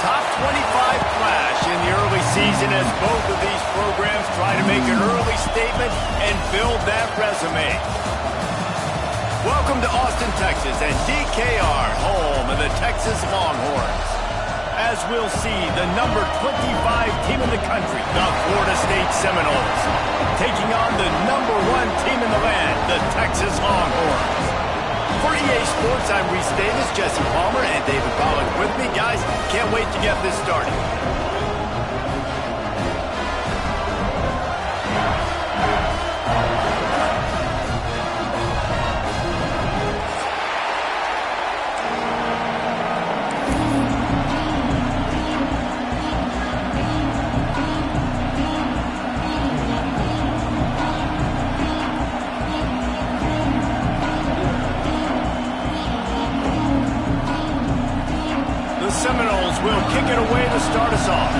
top 25 clash in the early season as both of these programs try to make an early statement and build that resume. Welcome to Austin, Texas, and DKR, home of the Texas Longhorns. As we'll see, the number 25 team in the country, the Florida State Seminoles, taking on the number 1 team in the land, the Texas Longhorns. For EA Sports, I'm Reese Davis, Jesse Palmer, and David Pollack with me. Guys, can't wait to get this started. Seminoles will kick it away to start us off.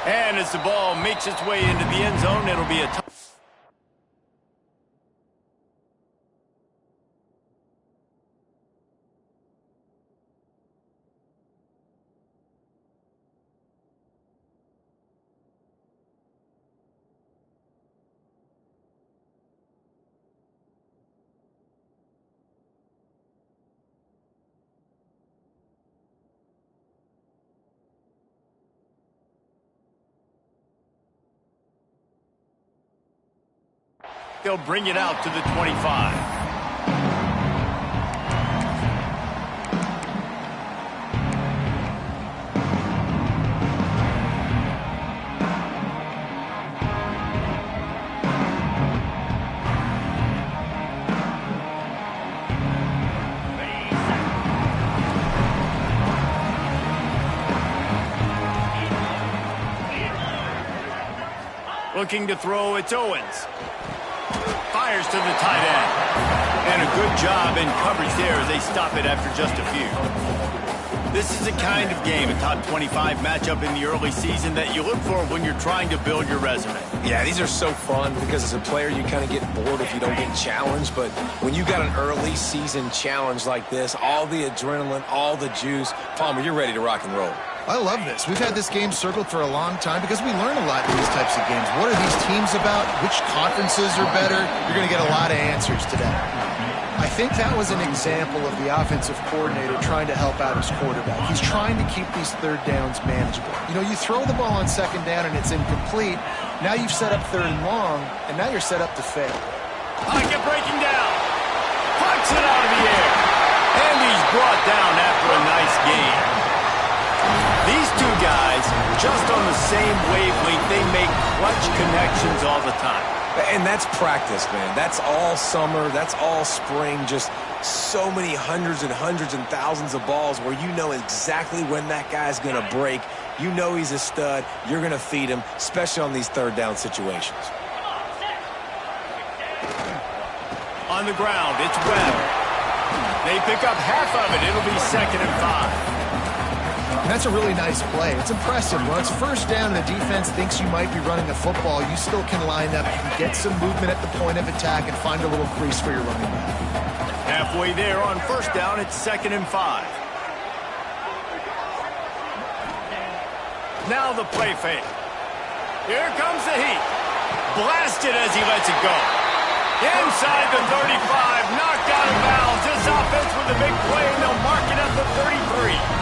And as the ball makes its way into the end zone, it'll be a They'll bring it out to the 25. Looking to throw, it's Owens. Fires to the tight end. And a good job in coverage there as they stop it after just a few. This is the kind of game, a top 25 matchup in the early season, that you look for when you're trying to build your resume. Yeah, these are so fun because as a player you kind of get bored if you don't get challenged. But when you got an early season challenge like this, all the adrenaline, all the juice, Palmer, you're ready to rock and roll. I love this. We've had this game circled for a long time because we learn a lot in these types of games. What are these teams about? Which conferences are better? You're going to get a lot of answers today. I think that was an example of the offensive coordinator trying to help out his quarterback. He's trying to keep these third downs manageable. You know, you throw the ball on second down and it's incomplete. Now you've set up third and long, and now you're set up to fail. Pocket breaking down. Pucks it out of the air. And he's brought down after a nice game. These two guys, just on the same wavelength, they make clutch connections all the time. And that's practice, man. That's all summer. That's all spring. Just so many hundreds and thousands of balls where you know exactly when that guy's going to break. You know he's a stud. You're going to feed him, especially on these third down situations. On the ground, it's Webb. They pick up half of it. It'll be 2nd and 5. And that's a really nice play. It's impressive. When it's first down and the defense thinks you might be running the football, you still can line up, you can get some movement at the point of attack and find a little crease for your running back. Halfway there on first down, it's 2nd and 5. Now the play fake. Here comes the heat. Blasted as he lets it go. Inside the 35, knocked out of bounds. This offense with a big play, and they'll mark it at the 33.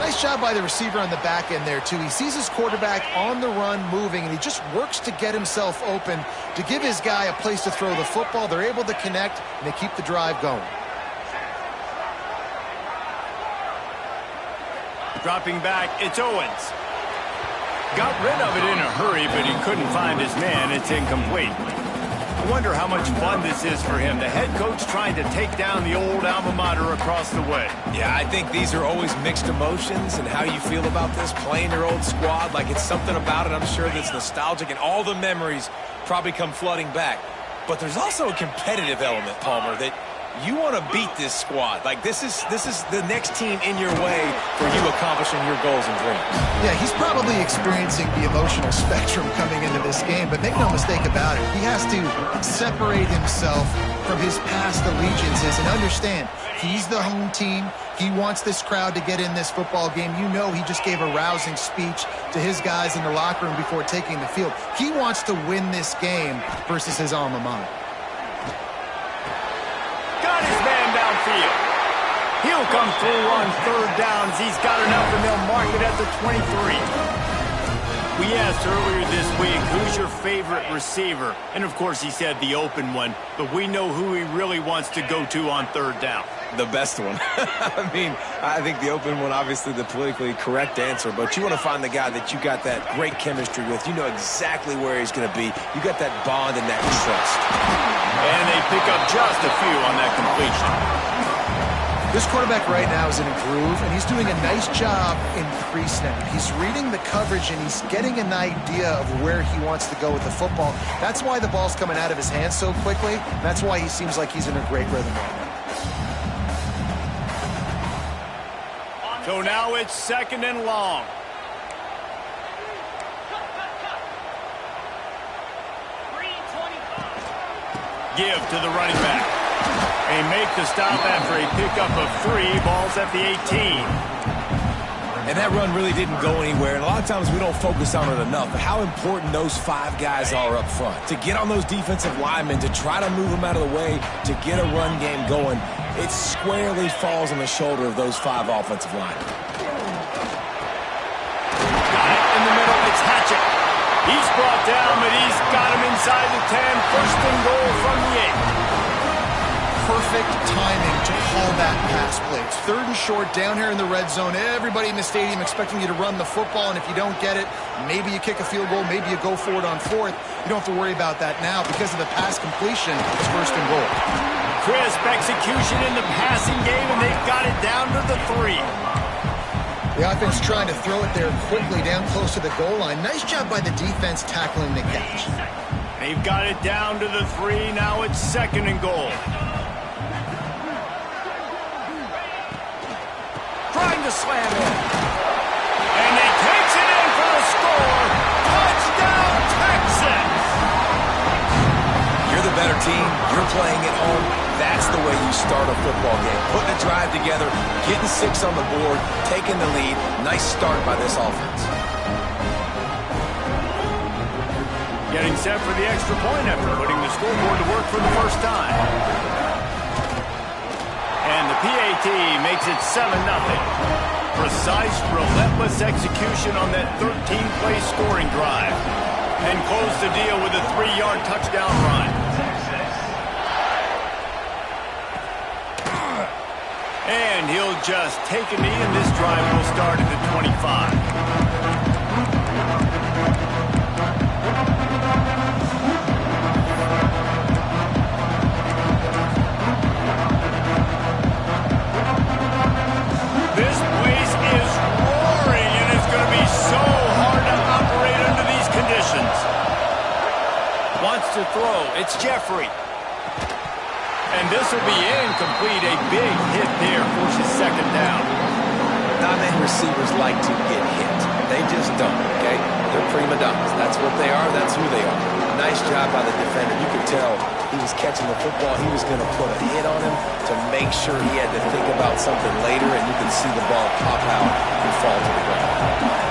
Nice job by the receiver on the back end there, too. He sees his quarterback on the run moving, and he just works to get himself open to give his guy a place to throw the football. They're able to connect, and they keep the drive going. Dropping back, it's Owens. Got rid of it in a hurry, but he couldn't find his man. It's incomplete. I wonder how much fun this is for him. The head coach trying to take down the old alma mater across the way. Yeah, I think these are always mixed emotions, and how you feel about this, playing your old squad, like it's something about it, I'm sure, that's nostalgic, and all the memories probably come flooding back. But there's also a competitive element, Palmer, that You want to beat this squad. Like, this is the next team in your way for you accomplishing your goals and dreams. Yeah, he's probably experiencing the emotional spectrum coming into this game, but make no mistake about it, he has to separate himself from his past allegiances and understand he's the home team. He wants this crowd to get in this football game. You know he just gave a rousing speech to his guys in the locker room before taking the field. He wants to win this game versus his alma mater. Got his man downfield. He'll come through on third downs. He's got enough, and they'll mark it at the 23. We asked earlier this week, who's your favorite receiver? And, of course, he said the open one. But we know who he really wants to go to on third down. The best one. I mean, I think the open one, obviously the politically correct answer, but you want to find the guy that you got that great chemistry with. You know exactly where he's going to be. You got that bond and that trust. And they pick up just a few on that completion. This quarterback right now is in a groove, and he's doing a nice job in pre-snap. He's reading the coverage, and he's getting an idea of where he wants to go with the football. That's why the ball's coming out of his hands so quickly. That's why he seems like he's in a great rhythm right now. So now it's 2nd and long. Give to the running back. They make the stop after a pickup of 3. Ball's at the 18. And that run really didn't go anywhere. And a lot of times we don't focus on it enough. But how important those 5 guys are up front. To get on those defensive linemen, to try to move them out of the way, to get a run game going, it squarely falls on the shoulder of those 5 offensive linemen. Got it in the middle. It's Hatchett. He's brought down, but he's got him inside the 10. 1st and goal from the 8. Perfect timing to call that pass play. It's 3rd and short down here in the red zone. Everybody in the stadium expecting you to run the football, and if you don't get it, maybe you kick a field goal, maybe you go for it on 4th. You don't have to worry about that now. Because of the pass completion, it's 1st and goal. Crisp execution in the passing game, and they've got it down to the 3. The offense trying to throw it there quickly down close to the goal line. Nice job by the defense tackling the catch. They've got it down to the 3. Now it's 2nd and goal. Trying to slam it. And he takes it in for the score. Touchdown, Texans! You're the better team. You're playing at home. That's the way you start a football game. Putting a drive together, getting 6 on the board, taking the lead. Nice start by this offense. Getting set for the extra point after putting the scoreboard to work for the first time. And the PAT makes it 7-0. Precise, relentless execution on that 13-play scoring drive. And close the deal with a 3-yard touchdown run. And he'll just take a knee, and this drive will start at the 25. This place is roaring, and it's going to be so hard to operate under these conditions. Wants to throw. It's Jeffrey. And this will be incomplete. A big hit there forces 2nd down. Not many receivers like to get hit. They just don't, okay? They're prima donnas. That's what they are. That's who they are. Nice job by the defender. You could tell he was catching the football. He was going to put a hit on him to make sure he had to think about something later, and you can see the ball pop out and fall to the ground.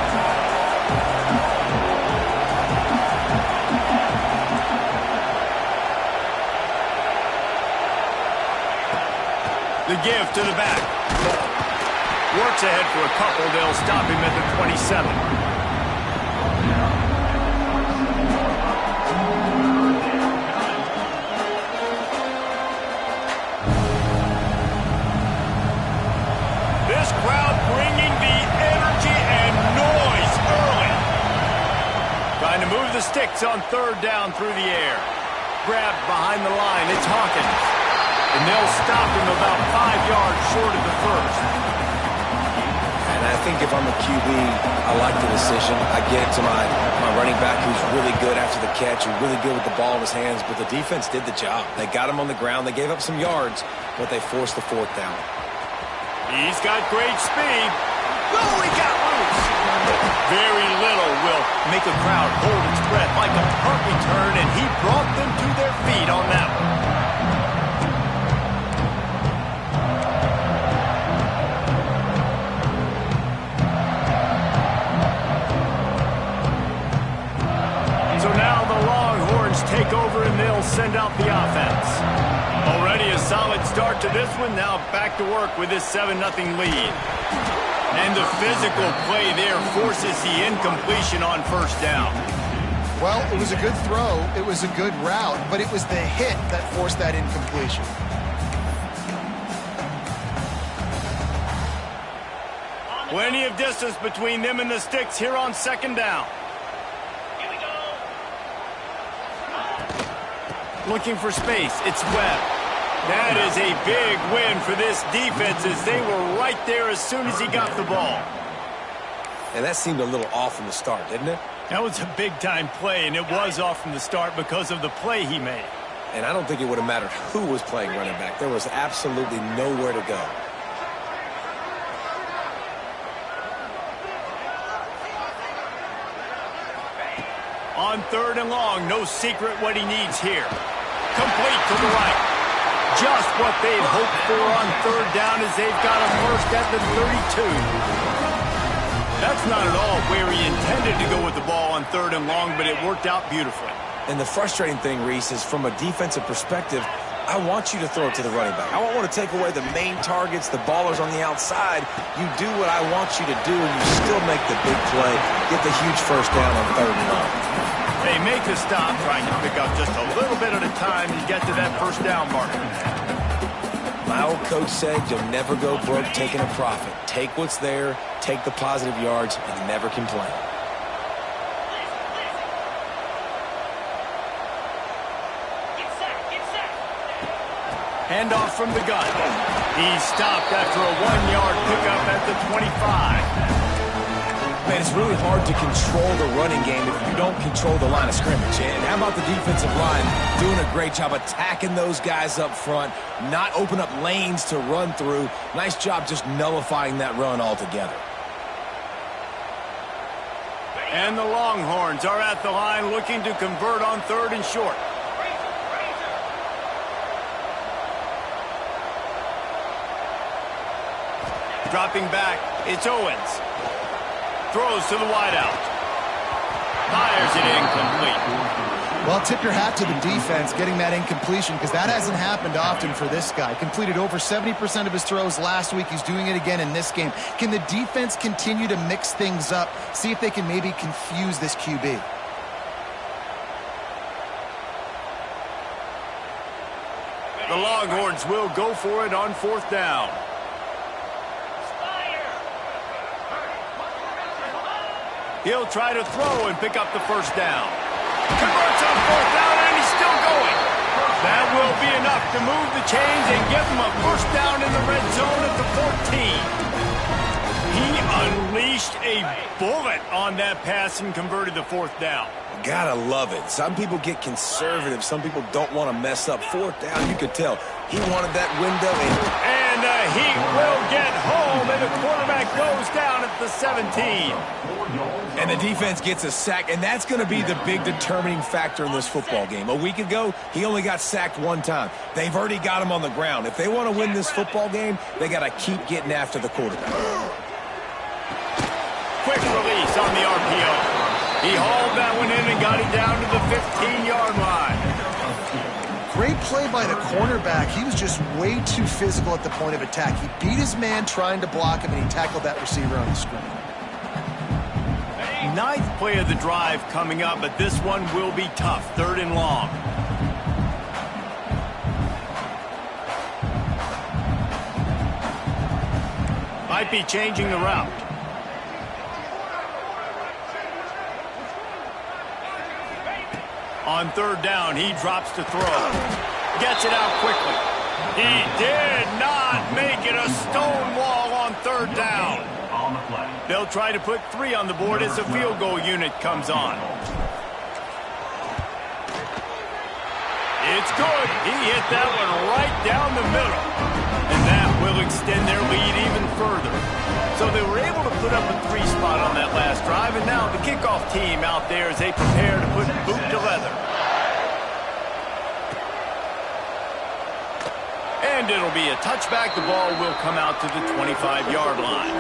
The give to the back. Works ahead for a couple. They'll stop him at the 27. This crowd bringing the energy and noise early. Trying to move the sticks on 3rd down through the air. Grabbed behind the line. It's Hawkins. And they'll stop him about 5 yards short of the 1st. And I think if I'm a QB, I like the decision. I get it to my running back who's really good after the catch, who's really good with the ball in his hands, but the defense did the job. They got him on the ground. They gave up some yards, but they forced the fourth down. He's got great speed. Oh, he got loose. Very little will make a crowd hold its breath like a punt return, and he brought them to their feet on that one. So now the Longhorns take over and they'll send out the offense. Already a solid start to this one. Now back to work with this 7-0 lead. And the physical play there forces the incompletion on first down. Well, it was a good throw. It was a good route, but it was the hit that forced that incompletion. Plenty of distance between them and the sticks here on second down. Looking for space. It's Webb. That is a big win for this defense as they were right there as soon as he got the ball. And that seemed a little off from the start, didn't it? That was a big-time play, and it was off from the start because of the play he made. And I don't think it would have mattered who was playing running back. There was absolutely nowhere to go. On third and long, no secret what he needs here. Complete to the right. Just what they'd hoped for on third down as they've got a first at the 32. That's not at all where he intended to go with the ball on third and long, but it worked out beautifully. And the frustrating thing, Reese, is from a defensive perspective, I want you to throw it to the running back. I don't want to take away the main targets, the ballers on the outside. You do what I want you to do, and you still make the big play, get the huge first down on third and long. They make the stop, trying to pick up just a little bit at a time to get to that first down marker. My old coach said you'll never go broke taking a profit. Take what's there, take the positive yards, and never complain. Handoff from the gun. He's stopped after a 1-yard pickup at the 25. Man, it's really hard to control the running game if you don't control the line of scrimmage. And how about the defensive line doing a great job attacking those guys up front, not open up lanes to run through. Nice job just nullifying that run altogether. And the Longhorns are at the line looking to convert on third and short. Dropping back, it's Owens. Throws to the wideout. Fires it incomplete. Well, tip your hat to the defense getting that incompletion because that hasn't happened often for this guy. Completed over 70% of his throws last week. He's doing it again in this game. Can the defense continue to mix things up? See if they can maybe confuse this QB. The Longhorns will go for it on fourth down. He'll try to throw and pick up the first down. Converts on fourth down, and he's still going. That will be enough to move the chains and give him a first down in the red zone at the 14. He unleashed a bullet on that pass and converted the fourth down. Gotta love it. Some people get conservative. Some people don't want to mess up. Fourth down, you could tell. He wanted that window in. And the Heat will get home, and the quarterback goes down at the 17. And the defense gets a sack, and that's going to be the big determining factor in this football game. A week ago, he only got sacked one time. They've already got him on the ground. If they want to win this football game, they got to keep getting after the quarterback. Quick release on the RPO. He hauled that one in and got it down to the 15-yard line. Great play by the cornerback. He was just way too physical at the point of attack. He beat his man trying to block him, and he tackled that receiver on the screen. Ninth play of the drive coming up, but this one will be tough. Third and long. Might be changing the route. On third down, he drops to throw. Gets it out quickly. He did not make it a stone wall on third down. On the play. They'll try to put 3 on the board as the field goal unit comes on. It's good. He hit that one right down the middle. And that will extend their lead even further. So they were able to put up a 3 spot on that last drive, and now the kickoff team out there as they prepare to put boot to leather. And it'll be a touchback. The ball will come out to the 25-yard line.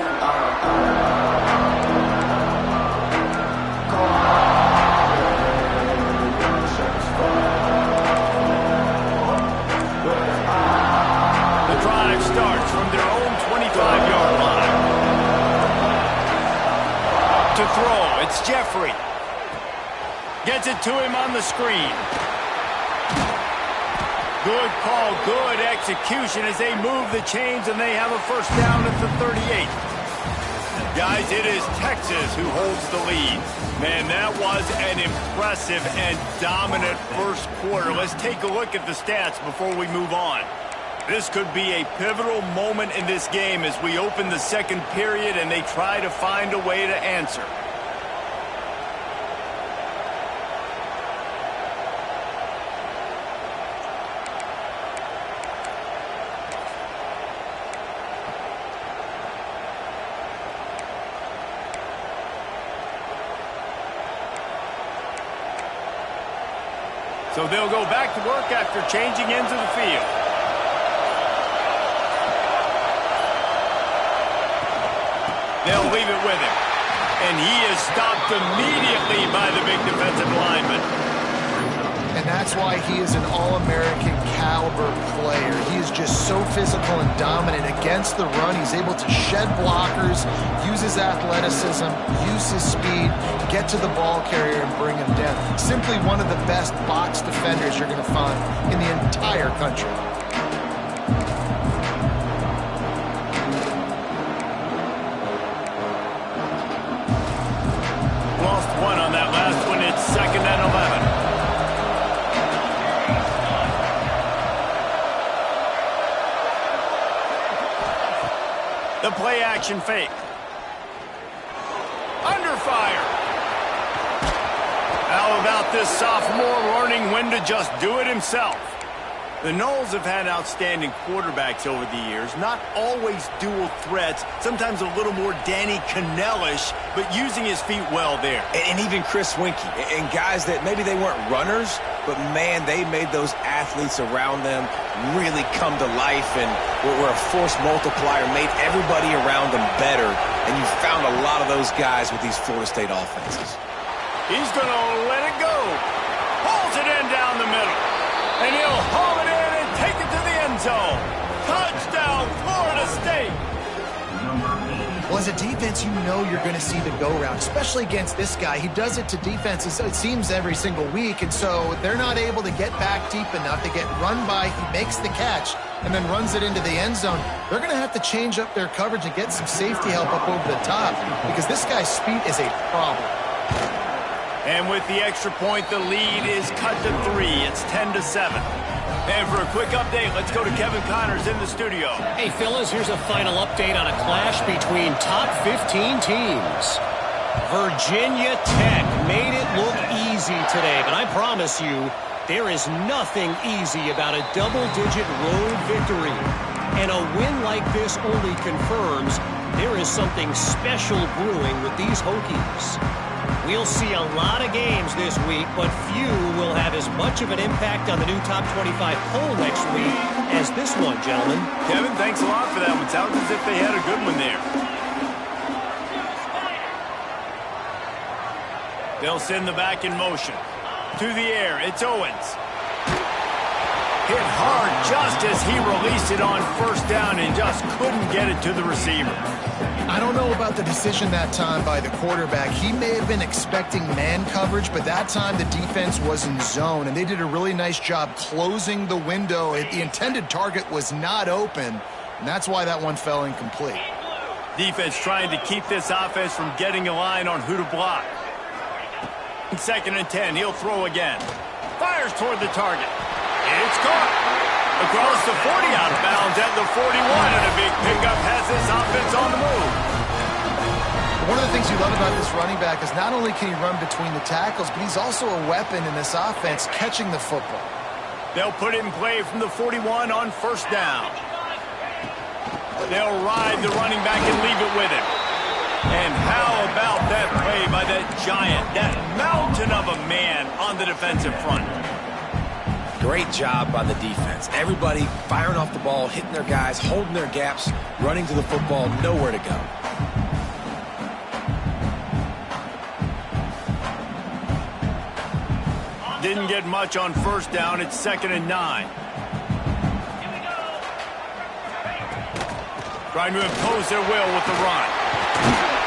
The drive starts from their own 25-yard line. To throw, it's Jeffrey. Gets it to him on the screen. Good call, good execution as they move the chains, and they have a first down at the 38. Guys, it is Texas who holds the lead. Man, that was an impressive and dominant first quarter. Let's take a look at the stats before we move on. This could be a pivotal moment in this game as we open the second period and they try to find a way to answer. So they'll go back to work after changing ends of the field. They'll leave it with him. And he is stopped immediately by the big defensive lineman. And that's why he is an All-American caliber player. He is just so physical and dominant against the run. He's able to shed blockers, use his athleticism, use his speed, get to the ball carrier and bring him down. Simply one of the best box defenders you're going to find in the entire country. Lost one on that last one. It's 2nd and 11. The play action fake. Under fire. How about this sophomore learning when to just do it himself? The Noles have had outstanding quarterbacks over the years, not always dual threats, sometimes a little more Danny Cannell-ish, but using his feet well there. And even Chris Winkie, and guys that maybe they weren't runners, but man, they made those athletes around them really come to life and were a force multiplier, made everybody around them better, and you found a lot of those guys with these Florida State offenses. He's going to let it go. Pulls it in down the middle. And he'll haul it in and take it to the end zone. Touchdown, Florida State. Well, as a defense, you know you're going to see the go-round, especially against this guy. He does it to defenses, it seems, every single week, and so they're not able to get back deep enough. They get run by, he makes the catch, and then runs it into the end zone. They're going to have to change up their coverage and get some safety help up over the top because this guy's speed is a problem. And with the extra point, the lead is cut to 3. It's 10-7. And for a quick update, let's go to Kevin Connors in the studio. Hey, fellas, here's a final update on a clash between top 15 teams. Virginia Tech made it look easy today, but I promise you, there is nothing easy about a double-digit road victory. And a win like this only confirms there is something special brewing with these Hokies. We'll see a lot of games this week, but few will have as much of an impact on the new top 25 poll next week as this one, gentlemen. Kevin, thanks a lot for that one. Sounds as if they had a good one there. They'll send the back in motion. To the air, it's Owens. Hit hard just as he released it on first down and just couldn't get it to the receiver. I don't know about the decision that time by the quarterback. He may have been expecting man coverage, but that time the defense was in zone, and they did a really nice job closing the window. The intended target was not open, and that's why that one fell incomplete. Defense trying to keep this offense from getting a line on who to block. 2nd and 10, he'll throw again. Fires toward the target. It's caught. Across the 40, out of bounds at the 41, and a big pickup has this offense on the move. One of the things you love about this running back is not only can he run between the tackles, but he's also a weapon in this offense catching the football. They'll put it in play from the 41 on first down. They'll ride the running back and leave it with him. And how about that play by that giant, that mountain of a man on the defensive front? Great job by the defense. Everybody firing off the ball, hitting their guys, holding their gaps, running to the football, nowhere to go. Didn't get much on first down. It's 2nd and 9. Trying to impose their will with the run.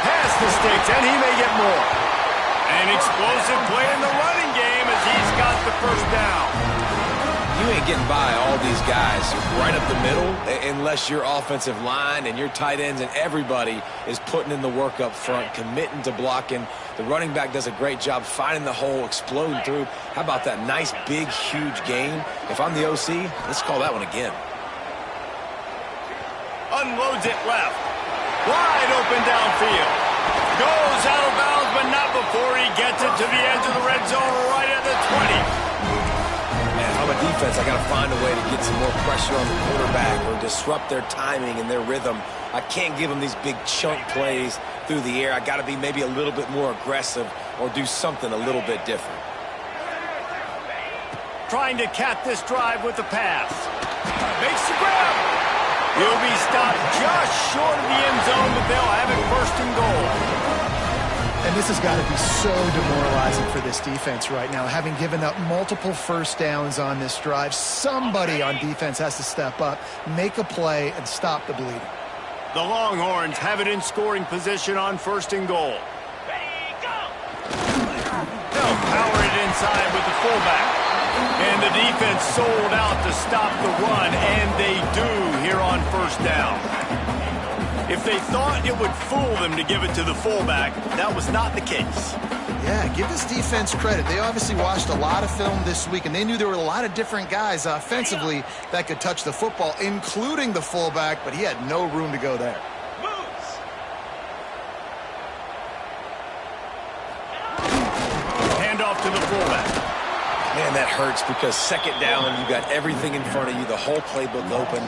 Past the sticks, and he may get more. An explosive play in the running game as he's got the first down. You ain't getting by all these guys right up the middle unless your offensive line and your tight ends and everybody is putting in the work up front, committing to blocking. The running back does a great job finding the hole, exploding through. How about that nice, big, huge game? If I'm the OC, let's call that one again. Unloads it left. Wide open downfield. Goes out of bounds, but not before he gets it to the edge of the red zone right at the 20. Man, if I'm a defense, I got to find a way to get some more pressure on the quarterback or disrupt their timing and their rhythm. I can't give them these big chunk plays through the air. I got to be maybe a little bit more aggressive or do something a little bit different. Trying to cap this drive with the pass. Makes the grab. He'll be stopped just short of the end zone, but they'll have it 1st and goal. And this has got to be so demoralizing for this defense right now, having given up multiple first downs on this drive. Somebody on defense has to step up, make a play, and stop the bleeding. The Longhorns have it in scoring position on 1st and goal. They'll power it inside with the fullback. And the defense sold out to stop the run, and they do here on 1st down. If they thought it would fool them to give it to the fullback, that was not the case. Yeah, give this defense credit. They obviously watched a lot of film this week, and they knew there were a lot of different guys offensively that could touch the football, including the fullback, but he had no room to go there. Hand off to the fullback. Man, that hurts because 2nd down, you got everything in front of you, the whole playbook open.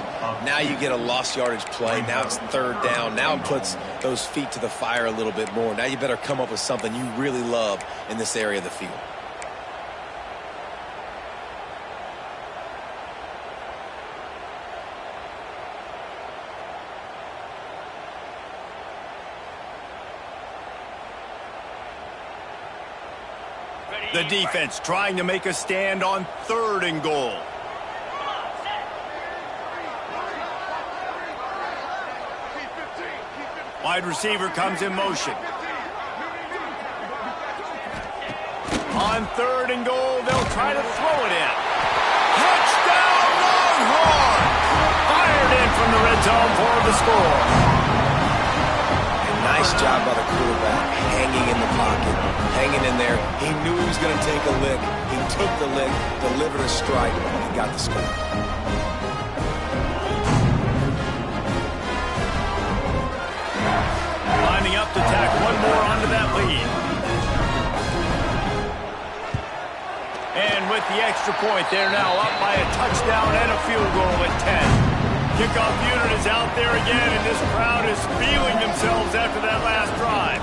Now you get a lost yardage play. Now it's 3rd down. Now it puts those feet to the fire a little bit more. Now you better come up with something you really love in this area of the field. The defense trying to make a stand on 3rd and goal. Wide receiver comes in motion. On 3rd and goal, they'll try to throw it in. Touchdown, Longhorns! Fired in from the red zone for the score. Nice job by the quarterback, hanging in the pocket, hanging in there. He knew he was going to take a lick. He took the lick, delivered a strike, and got the score. Lining up to tack one more onto that lead. And with the extra point, they're now up by a touchdown and a field goal at 10. Kickoff unit is out there again, and this crowd is feeling themselves after that last drive.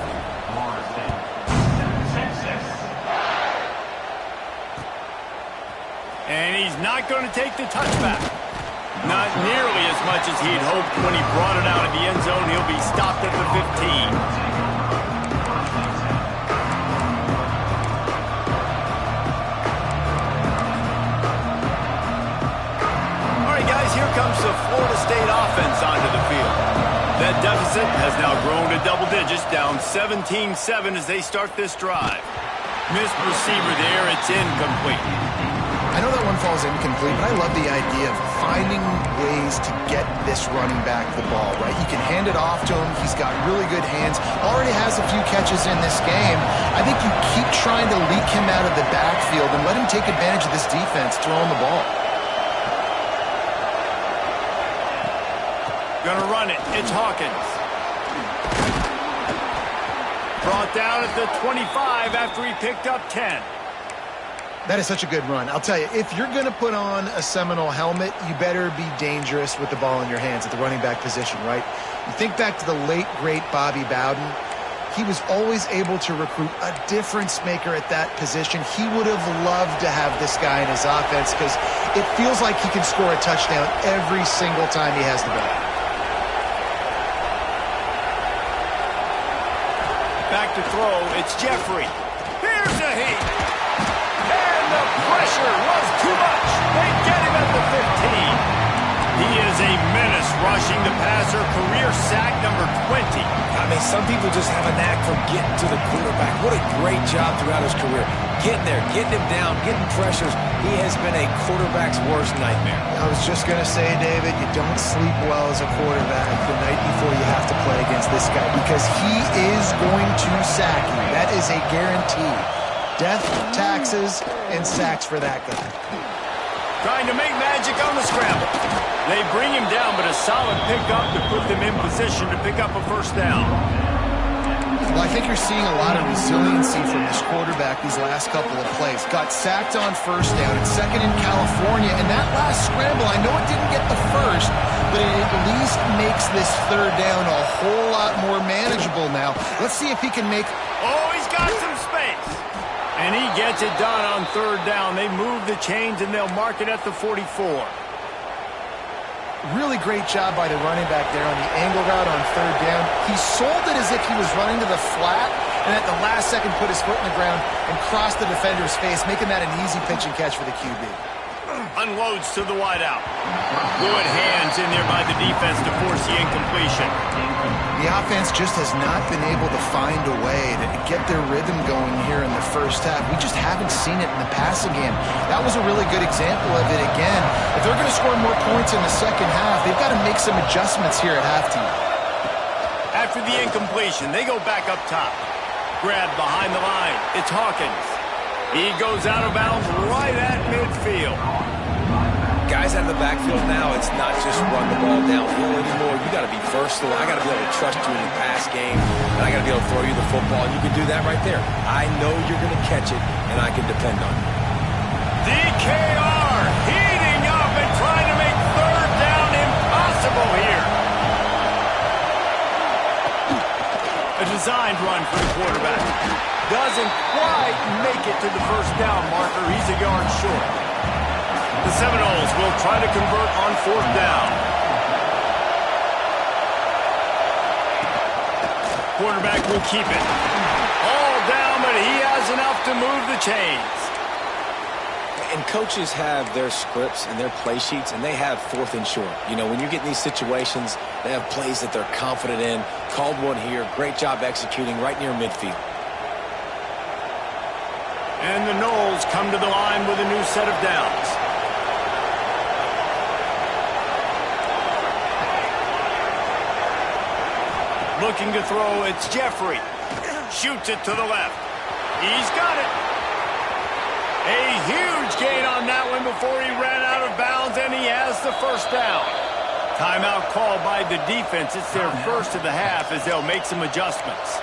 And he's not going to take the touchback. Not nearly as much as he'd hoped when he brought it out of the end zone. He'll be stopped at the 15. Here comes the Florida State offense onto the field. That deficit has now grown to double digits, down 17-7 as they start this drive. Missed receiver there, it's incomplete. I know that one falls incomplete, but I love the idea of finding ways to get this running back the ball, right? You can hand it off to him. He's got really good hands. Already has a few catches in this game. I think you keep trying to leak him out of the backfield and let him take advantage of this defense throwing the ball. Gonna run it. It's Hawkins. Brought down at the 25 after he picked up 10. That is such a good run. I'll tell you, if you're going to put on a Seminole helmet, you better be dangerous with the ball in your hands at the running back position, right? You think back to the late, great Bobby Bowden. He was always able to recruit a difference maker at that position. He would have loved to have this guy in his offense because it feels like he can score a touchdown every single time he has the ball. Back to throw, it's Jeffrey. Here's a heat. And the pressure was too much. They get him at the 15. He is a menace rushing the passer, career sack number 20. I mean, some people just have a knack for getting to the quarterback. What a great job throughout his career. Getting there, getting him down, getting pressures. He has been a quarterback's worst nightmare. I was just going to say, David, you don't sleep well as a quarterback the night before you have to play against this guy because he is going to sack you. That is a guarantee. Death, taxes, and sacks for that guy. Trying to make magic on the scramble. They bring him down, but a solid pickup to put them in position to pick up a first down. Well, I think you're seeing a lot of resiliency from this quarterback these last couple of plays. Got sacked on first down. It's second in California. And that last scramble, I know it didn't get the first, but it at least makes this third down a whole lot more manageable now. Let's see if he can make... Oh, he's got some space. And he gets it done on third down. They move the chains, and they'll mark it at the 44. Really great job by the running back there on the angle route on third down. He sold it as if he was running to the flat, and at the last second put his foot in the ground and crossed the defender's face, making that an easy pitch and catch for the QB. Unloads to the wideout. Good hands in there by the defense to force the incompletion. The offense just has not been able to find a way to get their rhythm going here in the first half. We just haven't seen it in the passing game. That was a really good example of it again. If they're going to score more points in the second half, they've got to make some adjustments here at halftime. After the incompletion, they go back up top. Grabbed behind the line. It's Hawkins. He goes out of bounds right at midfield. Guys out of the backfield now, it's not just run the ball downhill anymore. You got to be versatile. I got to be able to trust you in the pass game, and I got to be able to throw you the football. You can do that right there. I know you're going to catch it, and I can depend on you. DKR heating up and trying to make third down impossible here. A designed run for the quarterback. Doesn't quite make it to the first down marker. He's a yard short. The Seminoles will try to convert on fourth down. Quarterback will keep it. All down, but he has enough to move the chains. And coaches have their scripts and their play sheets, and they have fourth and short. You know, when you get in these situations, they have plays that they're confident in. Called one here. Great job executing right near midfield. And the Noles come to the line with a new set of downs. Looking to throw, it's Jeffrey. Shoots it to the left. He's got it. A huge gain on that one before he ran out of bounds, and he has the first down. Timeout called by the defense. It's their first of the half as they'll make some adjustments.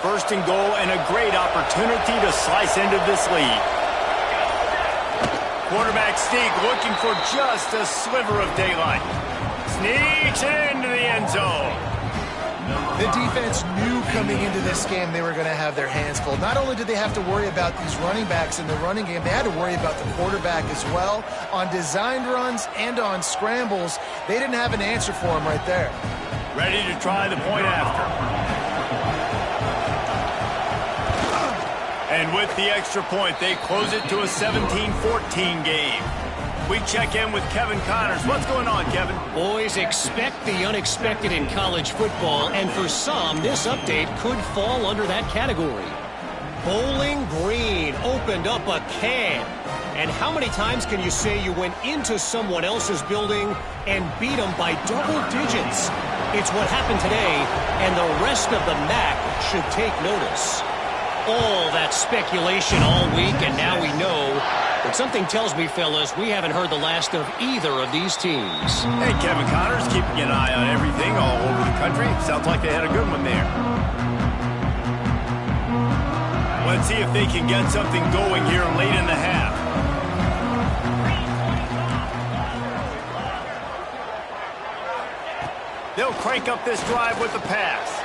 First and goal, and a great opportunity to slice into this lead. Quarterback sneak looking for just a sliver of daylight. Sneaks it into the end zone. The defense knew coming into this game they were going to have their hands full. Not only did they have to worry about these running backs in the running game, they had to worry about the quarterback as well. On designed runs and on scrambles, they didn't have an answer for him right there. Ready to try the point after. And with the extra point, they close it to a 17-14 game. We check in with Kevin Connors. What's going on, Kevin? Boys, expect the unexpected in college football, and for some, this update could fall under that category. Bowling Green opened up a can. And how many times can you say you went into someone else's building and beat them by double digits? It's what happened today, and the rest of the MAC should take notice. All that speculation all week, and now we know. But something tells me, fellas, we haven't heard the last of either of these teams. Hey, Kevin Connors keeping an eye on everything all over the country. Sounds like they had a good one there. Let's see if they can get something going here late in the half. They'll crank up this drive with the pass.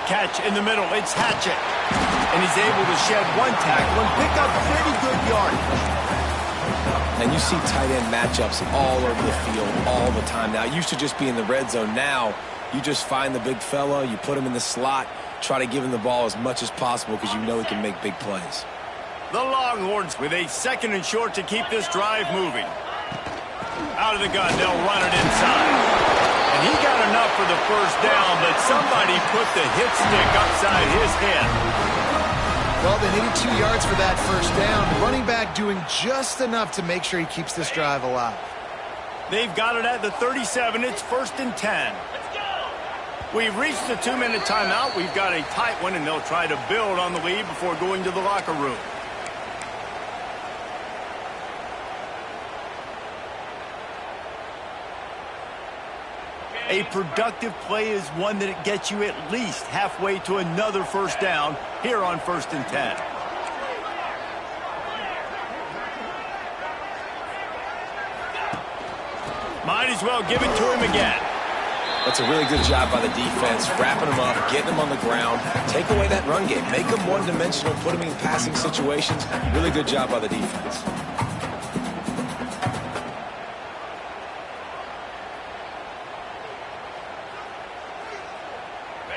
Catch in the middle. It's Hatchett. And he's able to shed one tackle and pick up pretty good yardage. And you see tight end matchups all over the field all the time now. It used to just be in the red zone. Now you just find the big fella, you put him in the slot, try to give him the ball as much as possible because you know he can make big plays. The Longhorns with a 2nd and short to keep this drive moving. Out of the gun, they'll run it inside. And he got enough for the first down, but somebody put the hit stick upside his head. Well, they needed 2 yards for that first down. Running back doing just enough to make sure he keeps this drive alive. They've got it at the 37. It's 1st and 10. We've reached the 2-minute timeout. We've got a tight one, and they'll try to build on the lead before going to the locker room. A productive play is one that it gets you at least halfway to another first down here on 1st and 10. Might as well give it to him again. That's a really good job by the defense, wrapping them up, getting them on the ground, take away that run game, make them one-dimensional, put them in passing situations. Really good job by the defense.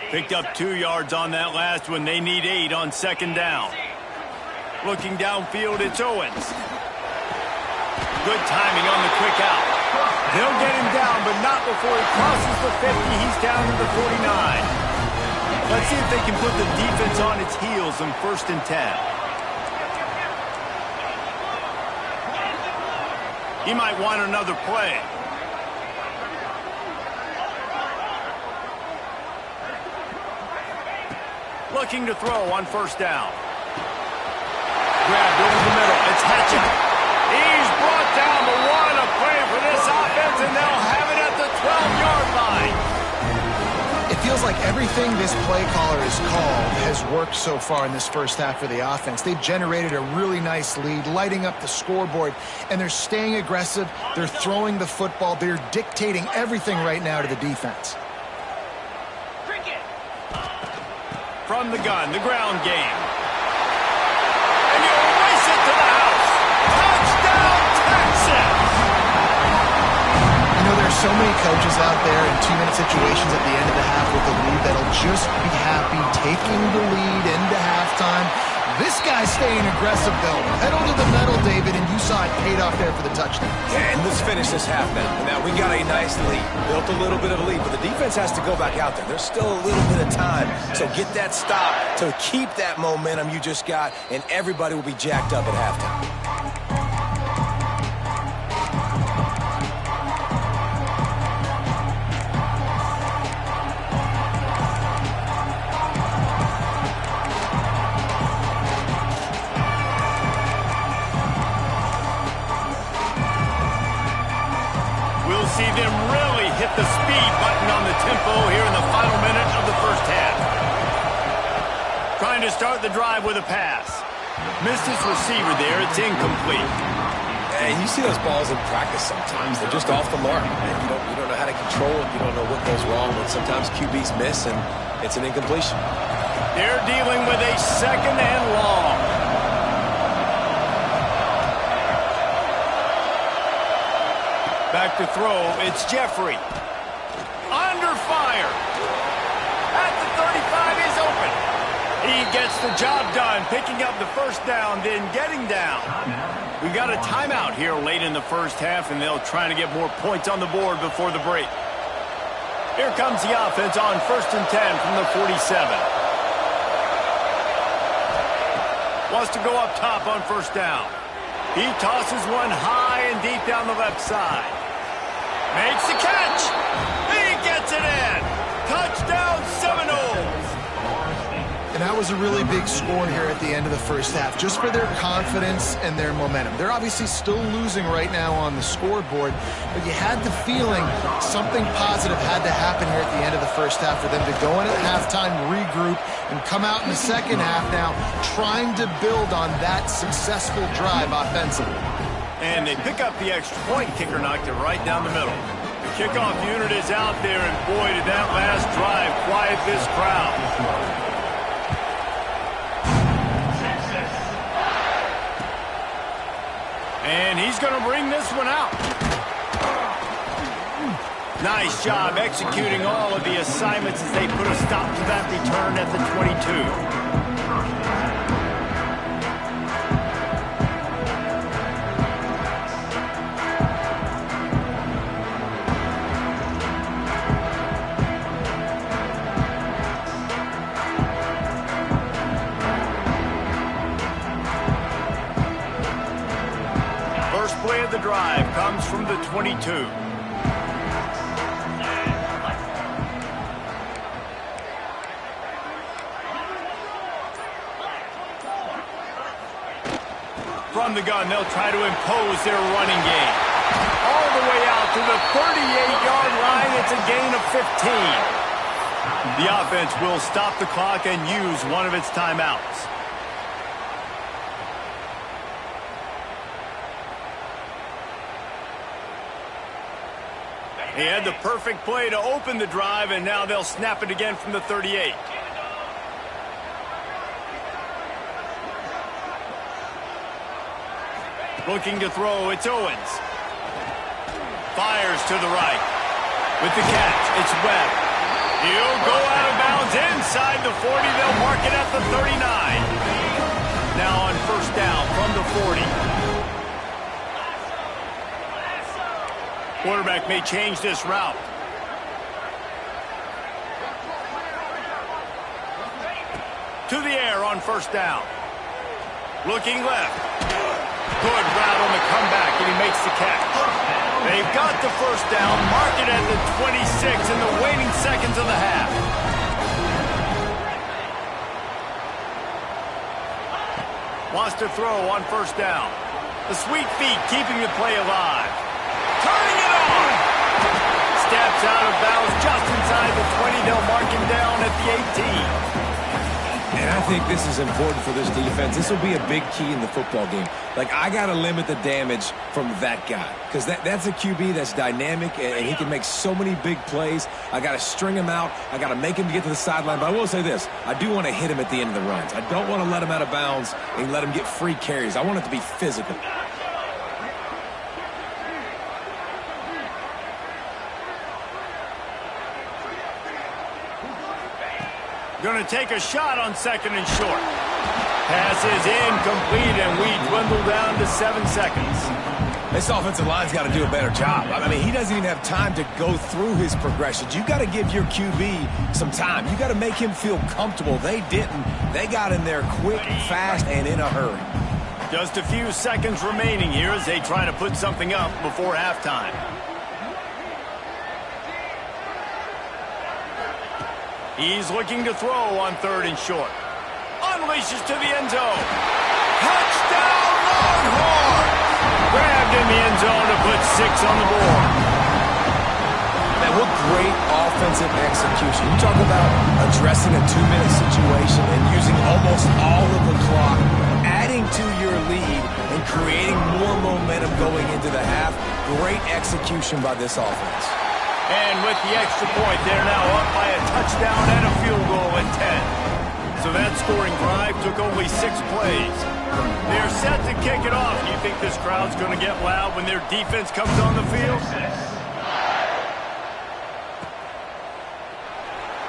Picked up 2 yards on that last one. They need 8 on 2nd down. Looking downfield, it's Owens. Good timing on the quick out. They'll get him down, but not before he crosses the 50. He's down to the 49. Let's see if they can put the defense on its heels in 1st and 10. He might want another play. Looking to throw on 1st down. Grabbed over the middle. It's Hatchett. He's brought down, but what a play for this offense, and they'll have it at the 12-yard line. It feels like everything this play caller has called has worked so far in this first half for the offense. They've generated a really nice lead, lighting up the scoreboard, and they're staying aggressive. They're throwing the football. They're dictating everything right now to the defense. From the gun, the ground game. And he'll race it to the house. Touchdown, Texas! You know, there are so many coaches out there in 2-minute situations at the end of the half with the lead that'll just be happy taking the lead into halftime. This guy's staying aggressive, though. Pedal to the metal, David, and you saw it paid off there for the touchdown. Yeah, and let's finish this half now. Now, we got a nice lead. Built a little bit of a lead, but the defense has to go back out there. There's still a little bit of time. So get that stop to keep that momentum you just got, and everybody will be jacked up at halftime. See them really hit the speed button on the tempo here in the final minute of the first half. Trying to start the drive with a pass. Missed his receiver there. It's incomplete. And you see those balls in practice sometimes. They're just off the mark. And you don't know how to control it. You don't know what goes wrong. But sometimes QBs miss, and it's an incompletion. They're dealing with a 2nd and long. Back to throw, it's Jeffrey. Under fire. At the 35, he's open. He gets the job done, picking up the first down, then getting down. We got a timeout here late in the first half, and they'll try to get more points on the board before the break. Here comes the offense on 1st and 10 from the 47. Wants to go up top on 1st down. He tosses one high and deep down the left side. Makes the catch. He gets it in. Touchdown Seminoles! And that was a really big score here at the end of the first half, just for their confidence and their momentum. They're obviously still losing right now on the scoreboard, but you had the feeling something positive had to happen here at the end of the first half for them to go in at halftime, regroup, and come out in the second half now trying to build on that successful drive offensively. And they pick up the extra point. Kicker knocked it right down the middle. The kickoff unit is out there, and boy, did that last drive quiet this crowd. And he's going to bring this one out. Nice job executing all of the assignments as they put a stop to that return at the 22. Play of the drive comes from the 22. From the gun, they'll try to impose their running game. All the way out to the 38-yard line. It's a gain of 15. The offense will stop the clock and use one of its timeouts. He had the perfect play to open the drive, and now they'll snap it again from the 38. Looking to throw, it's Owens. Fires to the right. With the catch, it's Webb. He'll go out of bounds inside the 40. They'll mark it at the 39. Now on first down from the 40. Quarterback may change this route. To the air on first down. Looking left. Good route on the comeback, and he makes the catch. They've got the first down, mark it at the 26 in the waning seconds of the half. Wants to throw on first down. The sweet feet keeping the play alive. Turning it on. Steps out of bounds just inside the 20. They'll mark him down at the 18. And I think this is important for this defense. This will be a big key in the football game. Like, I got to limit the damage from that guy because that's a QB that's dynamic, and he can make so many big plays. I got to string him out. I got to make him get to the sideline. But I will say this. I do want to hit him at the end of the runs. I don't want to let him out of bounds and let him get free carries. I want it to be physical. Going to take a shot on second and short. Pass is incomplete, and we dwindle down to 7 seconds. This offensive line's got to do a better job. I mean, he doesn't even have time to go through his progressions. You got to give your QB some time. You got to make him feel comfortable. They didn't. They got in there quick, fast, and in a hurry. Just a few seconds remaining here as they try to put something up before halftime. He's looking to throw on third and short. Unleashes to the end zone. Touchdown, Longhorns! Grabbed in the end zone to put 6 on the board. Man, what great offensive execution. You talk about addressing a 2-minute situation and using almost all of the clock, adding to your lead and creating more momentum going into the half. Great execution by this offense. And with the extra point, they're now up by a touchdown and a field goal at 10. So that scoring drive took only 6 plays. They're set to kick it off. Do you think this crowd's going to get loud when their defense comes on the field?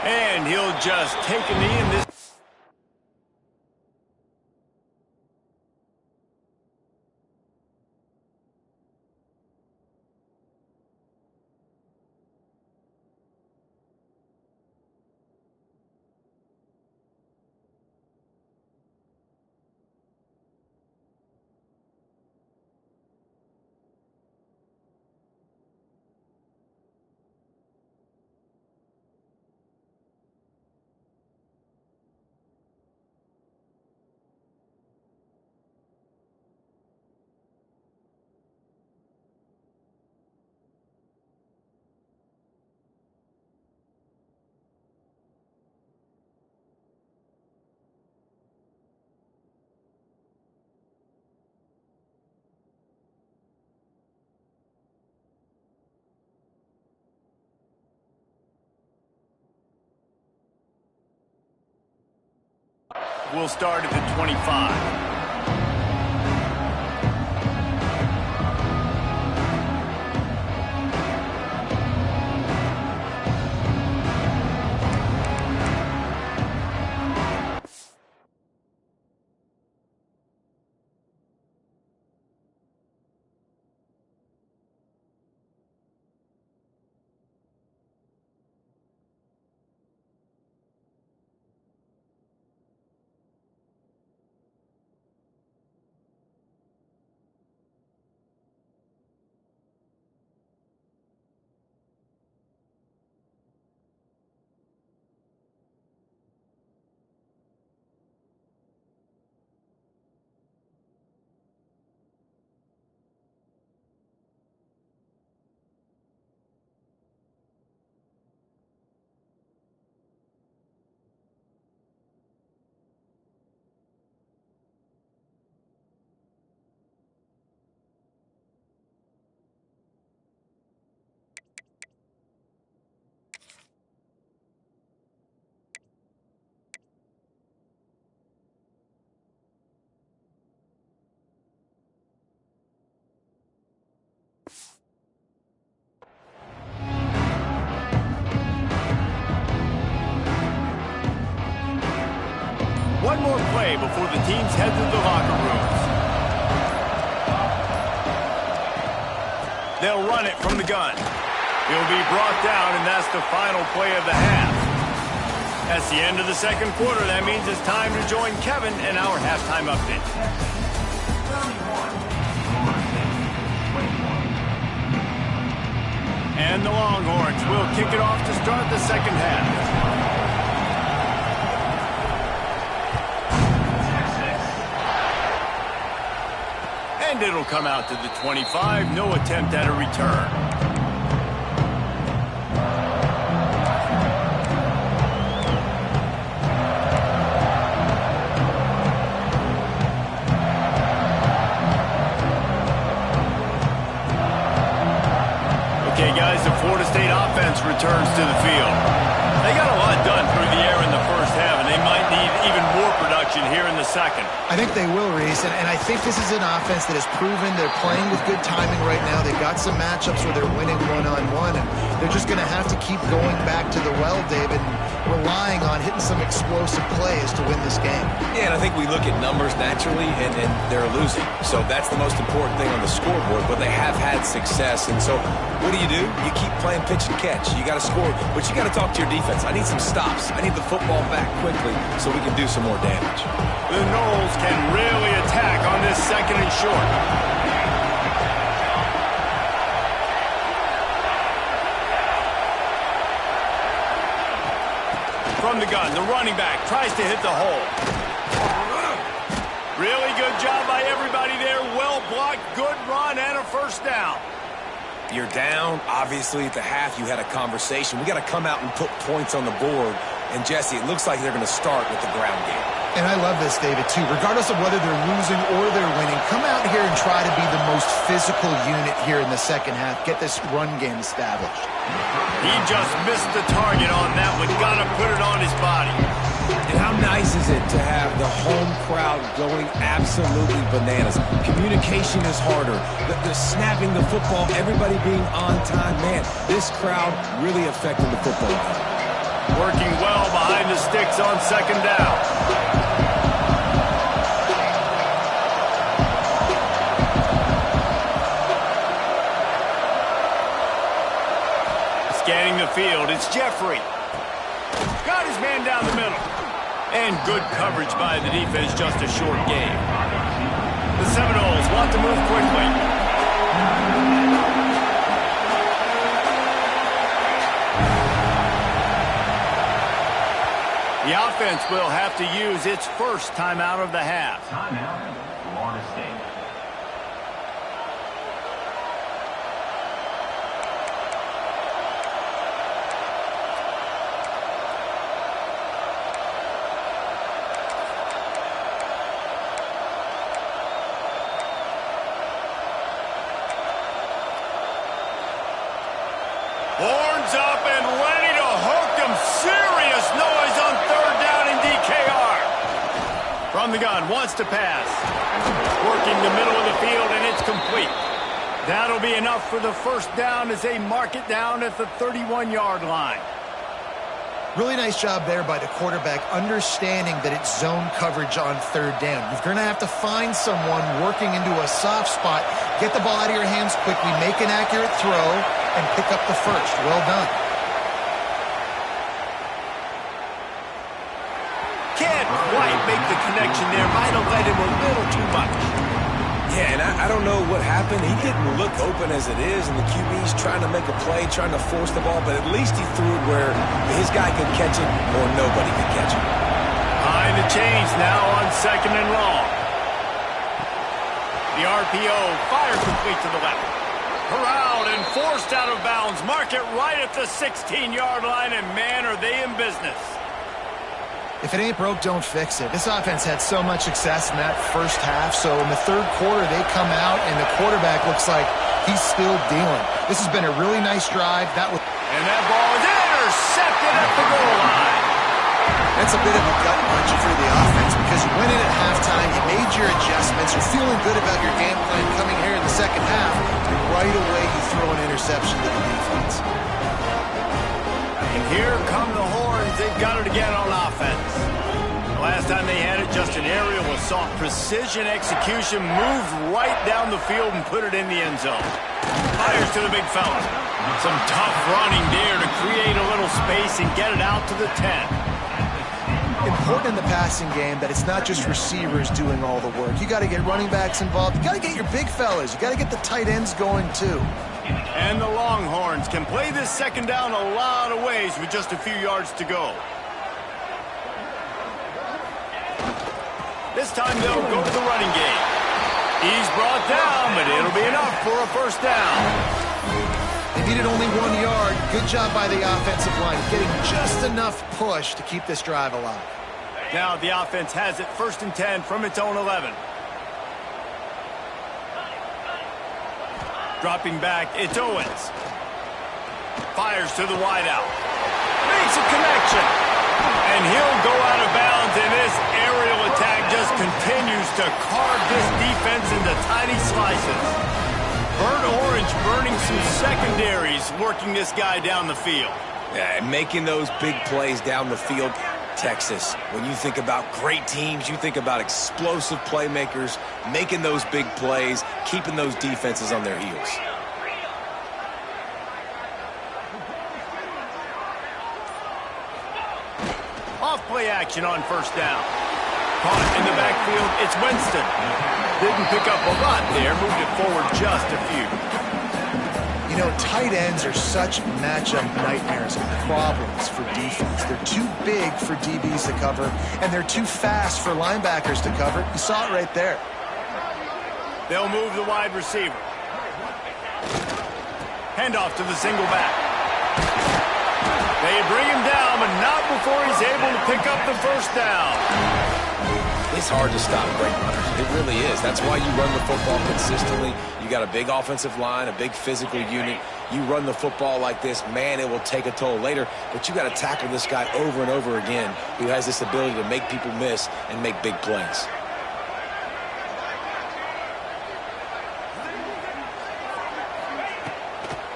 And he'll just take a knee in this. will start at the 25. One more play before the teams head to the locker rooms. They'll run it from the gun. He'll be brought down, and that's the final play of the half. That's the end of the second quarter. That means it's time to join Kevin and our halftime update. And the Longhorns will kick it off to start the second half. And it'll come out to the 25. No attempt at a return. Okay, guys, the Florida State offense returns to the field. They got a lot done through the air in the first half, and they might need even more production here in the second. I think they will, Reese, and I think this is an offense that has proven they're playing with good timing right now. They've got some matchups where they're winning one-on-one, and they're just going to have to keep going back to the well, David, and relying on hitting some explosive plays to win this game. Yeah, and I think we look at numbers naturally, and they're losing. So that's the most important thing on the scoreboard, but they have had success. And so what do? You keep playing pitch and catch. You got to score, but you got to talk to your defense. I need some stops. I need the football back quickly so we can do some more damage. The Noles can really attack on this second and short. From the gun, the running back tries to hit the hole. Really good job by everybody there. Well blocked, good run, and a first down. You're down. Obviously, at the half, you had a conversation. We got to come out and put points on the board. And, Jesse, it looks like they're going to start with the ground game. And I love this, David, too. Regardless of whether they're losing or they're winning, come out here and try to be the most physical unit here in the second half. Get this run game established. He just missed the target on that one. Got to put it on his body. And how nice is it to have the home crowd going absolutely bananas? Communication is harder. The snapping the football, everybody being on time. Man, this crowd really affecting the football game. Working well behind the sticks on second down. Scanning the field, it's Jeffrey. Got his man down the middle. And good coverage by the defense, just a short game. The Seminoles want to move quickly. The offense will have to use its first timeout of the half. Timeout, Florida State. Horns up and ready to hook them. Serious noise on third down in DKR. From the gun, wants to pass. Working the middle of the field, and it's complete. That'll be enough for the first down as they mark it down at the 31-yard line. Really nice job there by the quarterback, understanding that it's zone coverage on third down. You're going to have to find someone working into a soft spot, get the ball out of your hands quickly, make an accurate throw, and pick up the first. Well done. Can't quite make the connection there. Might have led him a little too much. Yeah, and I don't know what happened. He didn't look open as it is, and the QB's trying to make a play, trying to force the ball, but at least he threw it where his guy could catch it or nobody could catch it. Behind the chains now on 2nd and long. The RPO fires complete to the left. Corralled and forced out of bounds. Mark it right at the 16-yard line, and man, are they in business. If it ain't broke, don't fix it. This offense had so much success in that first half, so in the third quarter they come out and the quarterback looks like he's still dealing. This has been a really nice drive. And that ball is intercepted at the goal line. That's a bit of a gut punch for the offense because you went in at halftime, you made your adjustments, you're feeling good about your game plan coming here in the second half, and right away you throw an interception to the defense. And here come the Horns. They've got it again on offense. The last time they had it, just an aerial assault. Precision execution, moved right down the field and put it in the end zone. Fires to the big fella. Some tough running there to create a little space and get it out to the 10. Important in the passing game that it's not just receivers doing all the work. You got to get running backs involved. You got to get your big fellas. You got to get the tight ends going too. And the Longhorns can play this second down a lot of ways with just a few yards to go. This time they'll go to the running game. He's brought down, but it'll be enough for a first down. They needed only 1 yard. Good job by the offensive line, getting just enough push to keep this drive alive. Now the offense has it 1st and 10 from its own 11. Dropping back, it's Owens. Fires to the wideout. Makes a connection. And he'll go out of bounds, and this aerial attack just continues to carve this defense into tiny slices. Burnt orange burning some secondaries, working this guy down the field. Yeah, and making those big plays down the field. Texas, when you think about great teams, you think about explosive playmakers, making those big plays, keeping those defenses on their heels. Off play action on first down. Caught in the backfield, it's Winston. Didn't pick up a lot there, moved it forward just a few. You know, tight ends are such matchup nightmares and problems for defense. They're too big for DBs to cover, and they're too fast for linebackers to cover. You saw it right there. They'll move the wide receiver. Handoff to the single back. They bring him down, but not before he's able to pick up the first down. It's hard to stop great runners. It really is. That's why you run the football consistently. You got a big offensive line, a big physical unit. You run the football like this, man, it will take a toll later. But you got to tackle this guy over and over again who has this ability to make people miss and make big plays.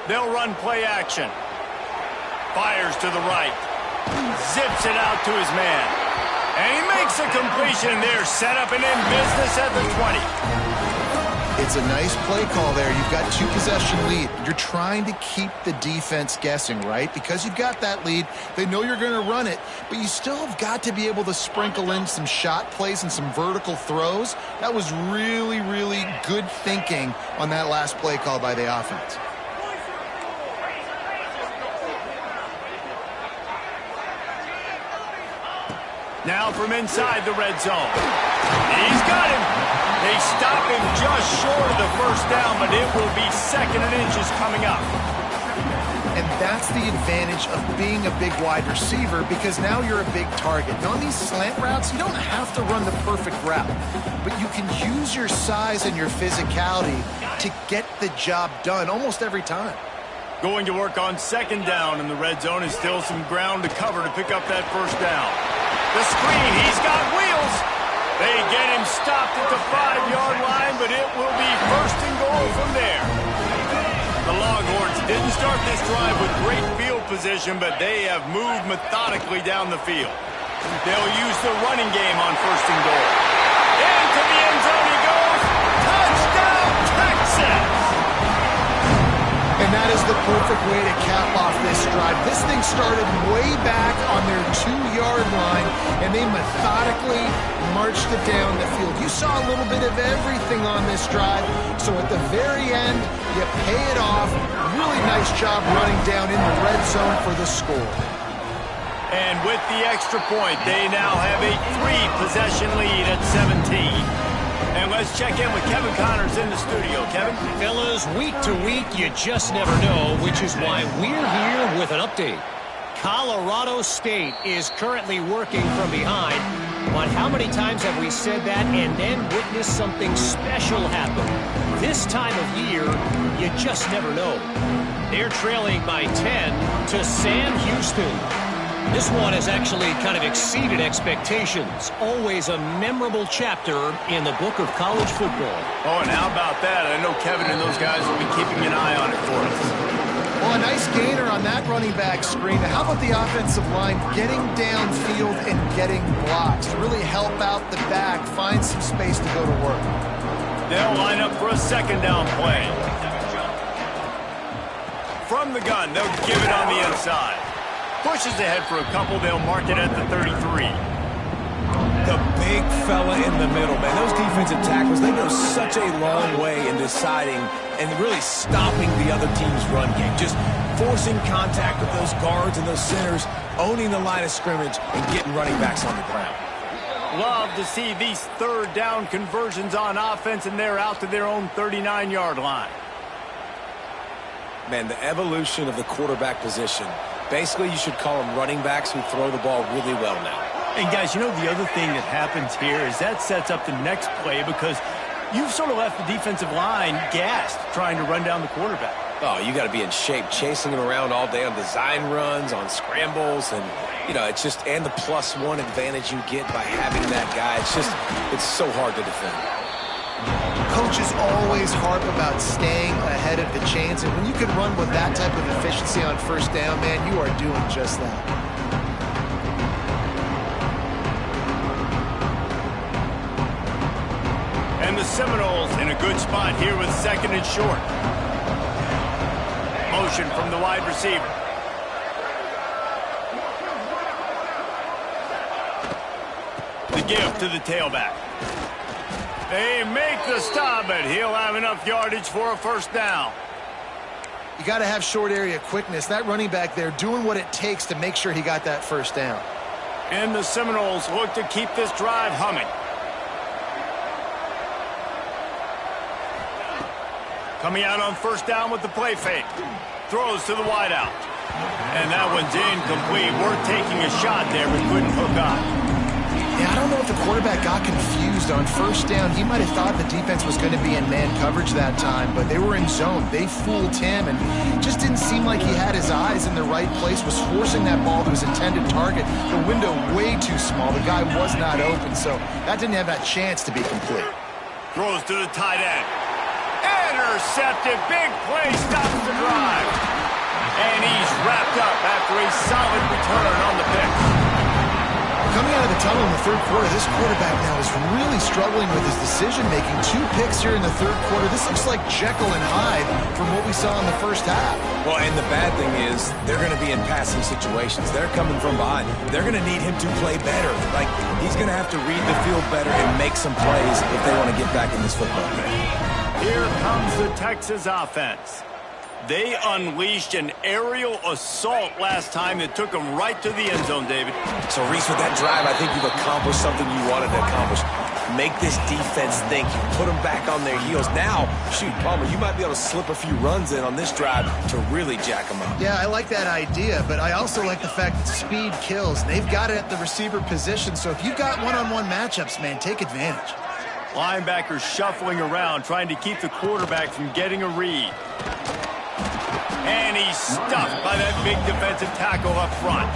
They'll run play action. Fires to the right. Zips it out to his man. And he makes a completion there. Set up and in business at the 20. It's a nice play call there. You've got 2-possession lead. You're trying to keep the defense guessing, right? Because you've got that lead, they know you're going to run it, but you still have got to be able to sprinkle in some shot plays and some vertical throws. That was really, really good thinking on that last play call by the offense. Now from inside the red zone. He's got him. They stop him just short of the first down, but it will be 2nd and inches coming up. And that's the advantage of being a big wide receiver, because now you're a big target. And on these slant routes, you don't have to run the perfect route, but you can use your size and your physicality to get the job done almost every time. Going to work on 2nd down in the red zone, and still some ground to cover to pick up that first down. The screen, he's got wheels. They get him stopped at the 5-yard line, but it will be first and goal from there. The Longhorns didn't start this drive with great field position, but they have moved methodically down the field. They'll use the running game on first and goal. Into the end zone he goes. Touchdown, Texas! And that is the perfect way to cap off this drive. This thing started way back on their 2-yard line, and they methodically marched it down the field. You saw a little bit of everything on this drive, so at the very end, you pay it off. Really nice job running down in the red zone for the score. And with the extra point, they now have a 3-possession lead at 17. And let's check in with Kevin Connors in the studio. Kevin? Fellas, week to week, you just never know, which is why we're here with an update. Colorado State is currently working from behind, but how many times have we said that and then witnessed something special happen? This time of year, you just never know. They're trailing by 10 to Sam Houston. This one has actually kind of exceeded expectations. Always a memorable chapter in the book of college football. Oh, and how about that? I know Kevin and those guys will be keeping an eye on it for us. Well, a nice gainer on that running back screen. How about the offensive line getting downfield and getting blocks to really help out the back, find some space to go to work? They'll line up for a second down play. From the gun, they'll give it on the inside. Pushes ahead for a couple. They'll mark it at the 33. The big fella in the middle, man. Those defensive tackles, they go such a long way in deciding and really stopping the other team's run game. Just forcing contact with those guards and those centers, owning the line of scrimmage, and getting running backs on the ground. Love to see these third down conversions on offense, and they're out to their own 39-yard line. Man, the evolution of the quarterback position. Basically, you should call them running backs who throw the ball really well now. And, guys, you know the other thing that happens here is that sets up the next play because you've sort of left the defensive line gassed trying to run down the quarterback. Oh, you got to be in shape, chasing him around all day on design runs, on scrambles, and, you know, it's just, and the +1 advantage you get by having that guy. It's so hard to defend. Coaches always harp about staying ahead of the chains, and when you can run with that type of efficiency on first down, man, you are doing just that. And the Seminoles in a good spot here with second and short. Motion from the wide receiver. The give to the tailback. They make the stop, but he'll have enough yardage for a first down. You got to have short area quickness. That running back there doing what it takes to make sure he got that first down. And the Seminoles look to keep this drive humming. Coming out on first down with the play fake. Throws to the wideout. And that one's incomplete. Worth taking a shot there, but couldn't hook up. Yeah, I don't know if the quarterback got confused on first down. He might have thought the defense was going to be in man coverage that time, but they were in zone. They fooled him, and it just didn't seem like he had his eyes in the right place, was forcing that ball to his intended target. The window way too small. The guy was not open, so that didn't have that chance to be complete. Throws to the tight end. Intercepted. Big play. Stops the drive. And he's wrapped up after a solid return on the pick. Coming out of the tunnel in the third quarter, this quarterback now is really struggling with his decision-making. 2 picks here in the third quarter. This looks like Jekyll and Hyde from what we saw in the first half. Well, and the bad thing is they're going to be in passing situations. They're coming from behind. They're going to need him to play better. Like, he's going to have to read the field better and make some plays if they want to get back in this football game. Here comes the Texas offense. They unleashed an aerial assault last time that took them right to the end zone, David. So, Reese, with that drive, I think you've accomplished something you wanted to accomplish. Make this defense think. Put them back on their heels. Now, shoot, Palmer, you might be able to slip a few runs in on this drive to really jack them up. Yeah, I like that idea, but I also like the fact that speed kills. They've got it at the receiver position, so if you've got one-on-one matchups, man, take advantage. Linebackers shuffling around, trying to keep the quarterback from getting a read. And he's stuffed by that big defensive tackle up front.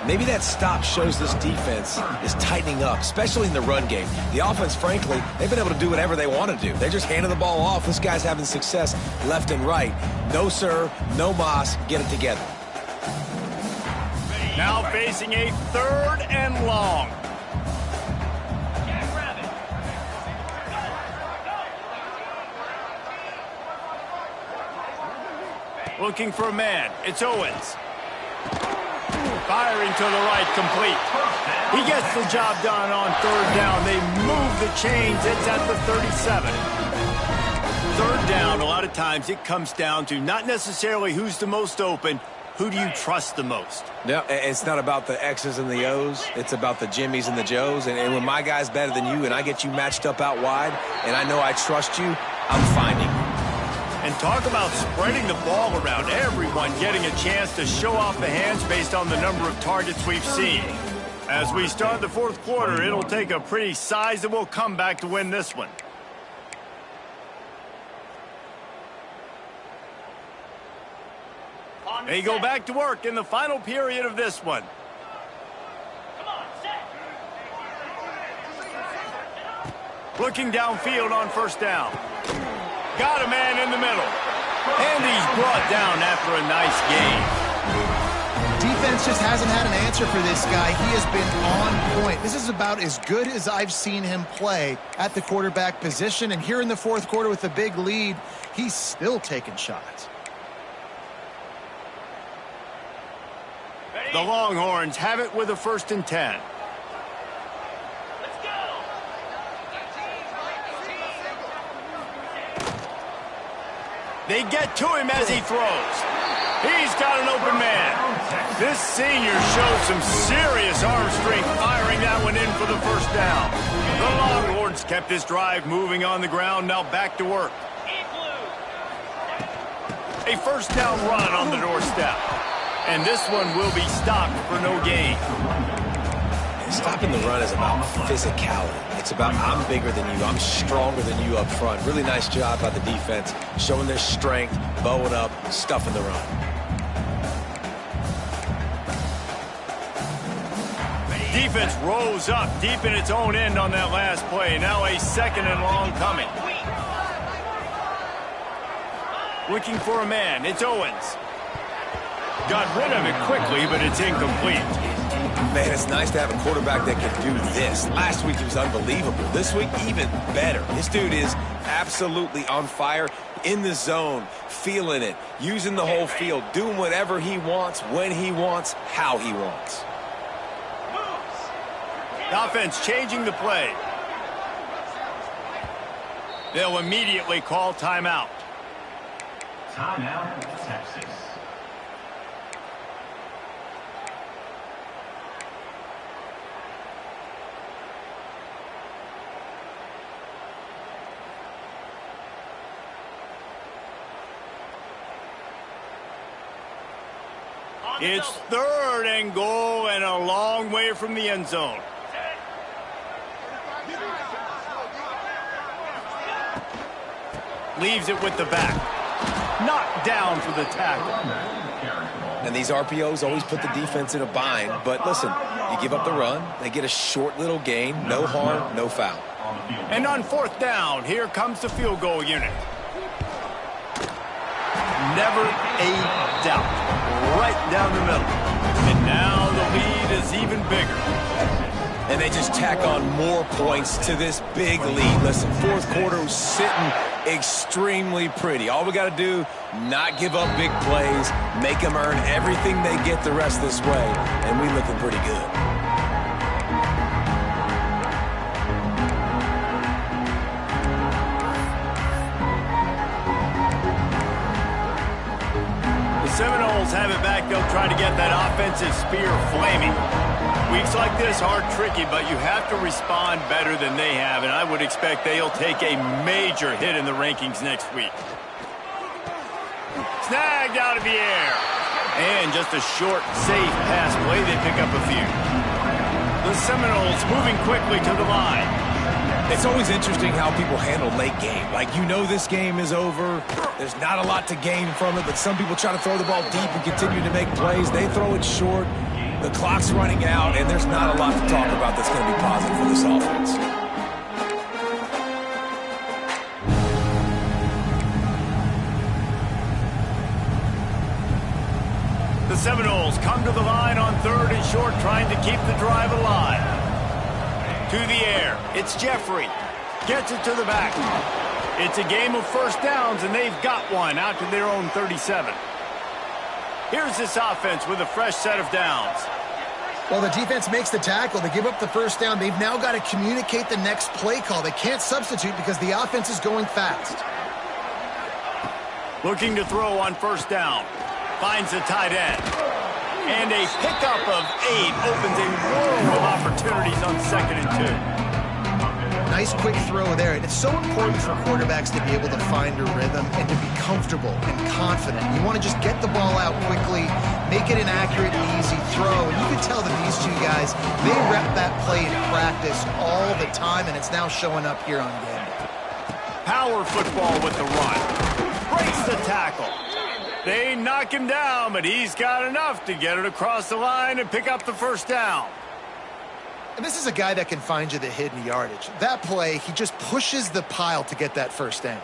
Maybe that stop shows this defense is tightening up, especially in the run game. The offense, frankly, they've been able to do whatever they want to do. They're just handing the ball off. This guy's having success left and right. No, sir, no mas. Get it together. Now facing a 3rd and long. Looking for a man. It's Owens. Firing to the right, complete. He gets the job done on 3rd down. They move the chains. It's at the 37. 3rd down, a lot of times it comes down to not necessarily who's the most open, who do you trust the most? No, it's not about the X's and the O's. It's about the Jimmys and the Joes. And when my guy's better than you and I get you matched up out wide and I know I trust you, I'm finding you. And talk about spreading the ball around, everyone getting a chance to show off the hands based on the number of targets we've seen. As we start the 4th quarter, it'll take a pretty sizable comeback to win this one. They go back to work in the final period of this one. Looking downfield on 1st down. Got a man in the middle. And he's brought down after a nice gain. Defense just hasn't had an answer for this guy. He has been on point. This is about as good as I've seen him play at the quarterback position. And here in the 4th quarter with a big lead, he's still taking shots. The Longhorns have it with a 1st and 10. They get to him as he throws. He's got an open man. This senior shows some serious arm strength firing that one in for the 1st down. The Longhorns kept this drive moving on the ground, now back to work. A 1st down run on the doorstep. And this one will be stopped for no gain. Stopping the run is about physicality. It's about I'm bigger than you. I'm stronger than you up front. Really nice job by the defense, showing their strength, bowing up, stuffing the run. Defense rose up deep in its own end on that last play. Now a 2nd and long coming. Looking for a man. It's Owens. Got rid of it quickly, but it's incomplete. Man, it's nice to have a quarterback that can do this. Last week, he was unbelievable. This week, even better. This dude is absolutely on fire, in the zone, feeling it, using the whole field, doing whatever he wants, when he wants, how he wants. The offense changing the play. They'll immediately call timeout. Timeout, Texas. It's 3rd and goal and a long way from the end zone. Leaves it with the back. Knocked down for the tackle. And these RPOs always put the defense in a bind. But listen, you give up the run, they get a short little gain, no harm, no foul. And on 4th down, here comes the field goal unit. Never a doubt. Right down the middle. And now the lead is even bigger. And they just tack on more points to this big lead. Listen, 4th quarter was sitting extremely pretty. All we got to do, not give up big plays, make them earn everything they get the rest this way, and we looking pretty good. Seminoles have it back. They'll try to get that offensive spear flaming. Weeks like this are tricky, but you have to respond better than they have, and I would expect they'll take a major hit in the rankings next week. Snagged out of the air. And just a short, safe pass play. They pick up a few. The Seminoles moving quickly to the line. It's always interesting how people handle late game. Like, you know this game is over. There's not a lot to gain from it, but some people try to throw the ball deep and continue to make plays. They throw it short. The clock's running out, and there's not a lot to talk about that's going to be positive for this offense. The Seminoles come to the line on 3rd and short, trying to keep the drive alive. To the air, it's Jeffrey. Gets it to the back. It's a game of first downs, and they've got one out to their own 37. Here's this offense with a fresh set of downs. Well, the defense makes the tackle. They give up the first down. They've now got to communicate the next play call. They can't substitute because the offense is going fast. Looking to throw on first down. Finds the tight end. And a pickup of 8 opens a world of opportunities on 2nd and 2. Nice quick throw there. And it's so important for quarterbacks to be able to find a rhythm and to be comfortable and confident. You want to just get the ball out quickly, make it an accurate and easy throw. And you can tell that these two guys, they rep that play in practice all the time, and it's now showing up here on game day. Power football with the run. Breaks the tackle. They knock him down, but he's got enough to get it across the line and pick up the first down. And this is a guy that can find you the hidden yardage. That play, he just pushes the pile to get that first down.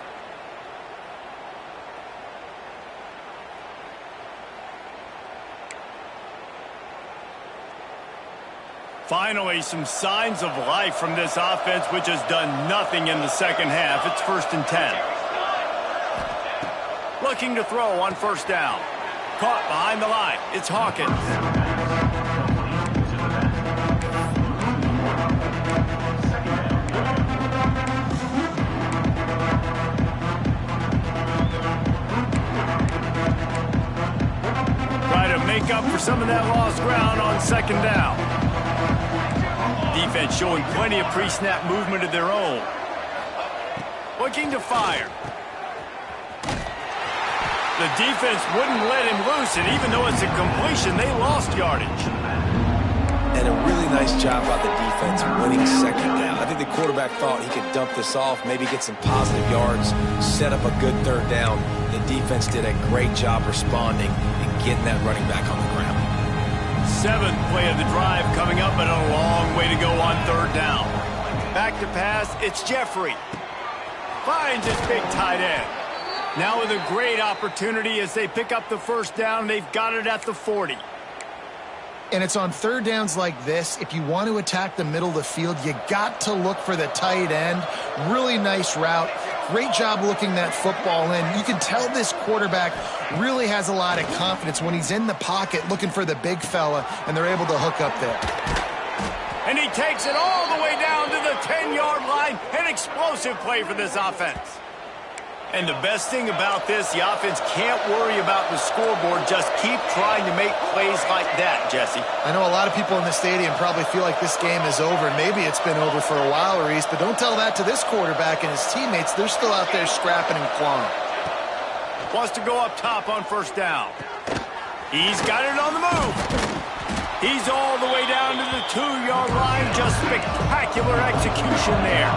Finally, some signs of life from this offense, which has done nothing in the second half. It's 1st and 10. Looking to throw on first down. Caught behind the line. It's Hawkins. Try to make up for some of that lost ground on 2nd down. Defense showing plenty of pre-snap movement of their own. Looking to fire. The defense wouldn't let him loose, and even though it's a completion, they lost yardage. And a really nice job by the defense winning 2nd down. I think the quarterback thought he could dump this off, maybe get some positive yards, set up a good 3rd down. The defense did a great job responding and getting that running back on the ground. 7th play of the drive coming up, but a long way to go on 3rd down. Back to pass, it's Jeffrey. Finds his big tight end. Now with a great opportunity as they pick up the first down. They've got it at the 40. And it's on 3rd downs like this. If you want to attack the middle of the field, you got to look for the tight end. Really nice route. Great job looking that football in. You can tell this quarterback really has a lot of confidence when he's in the pocket looking for the big fella, and they're able to hook up there. And he takes it all the way down to the 10-yard line. An explosive play for this offense. And the best thing about this, the offense can't worry about the scoreboard. Just keep trying to make plays like that, Jesse. I know a lot of people in the stadium probably feel like this game is over. Maybe it's been over for a while, Reese, but don't tell that to this quarterback and his teammates. They're still out there scrapping and clawing. Wants to go up top on first down. He's got it on the move. He's all the way down to the 2-yard line. Just spectacular execution there.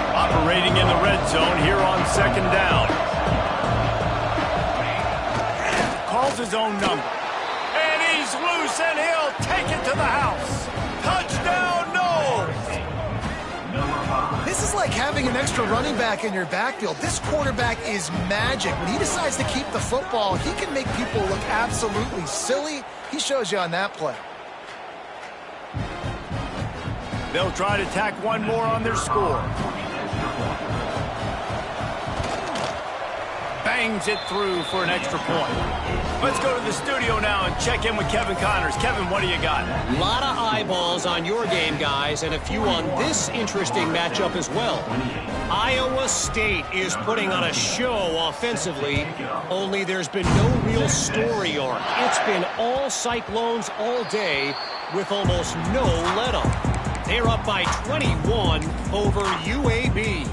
Operating in the red zone here on 2nd down. Calls his own number. And he's loose, and he'll take it to the house. Touchdown, Noles! This is like having an extra running back in your backfield. This quarterback is magic. When he decides to keep the football, he can make people look absolutely silly. He shows you on that play. They'll try to tack one more on their score. Bangs it through for an extra point. Let's go to the studio now and check in with Kevin Connors. Kevin, what do you got? A lot of eyeballs on your game, guys, and a few on this interesting matchup as well. Iowa State is putting on a show offensively, only there's been no real story arc. It's been all Cyclones all day with almost no let-up. They're up by 21 over UAB.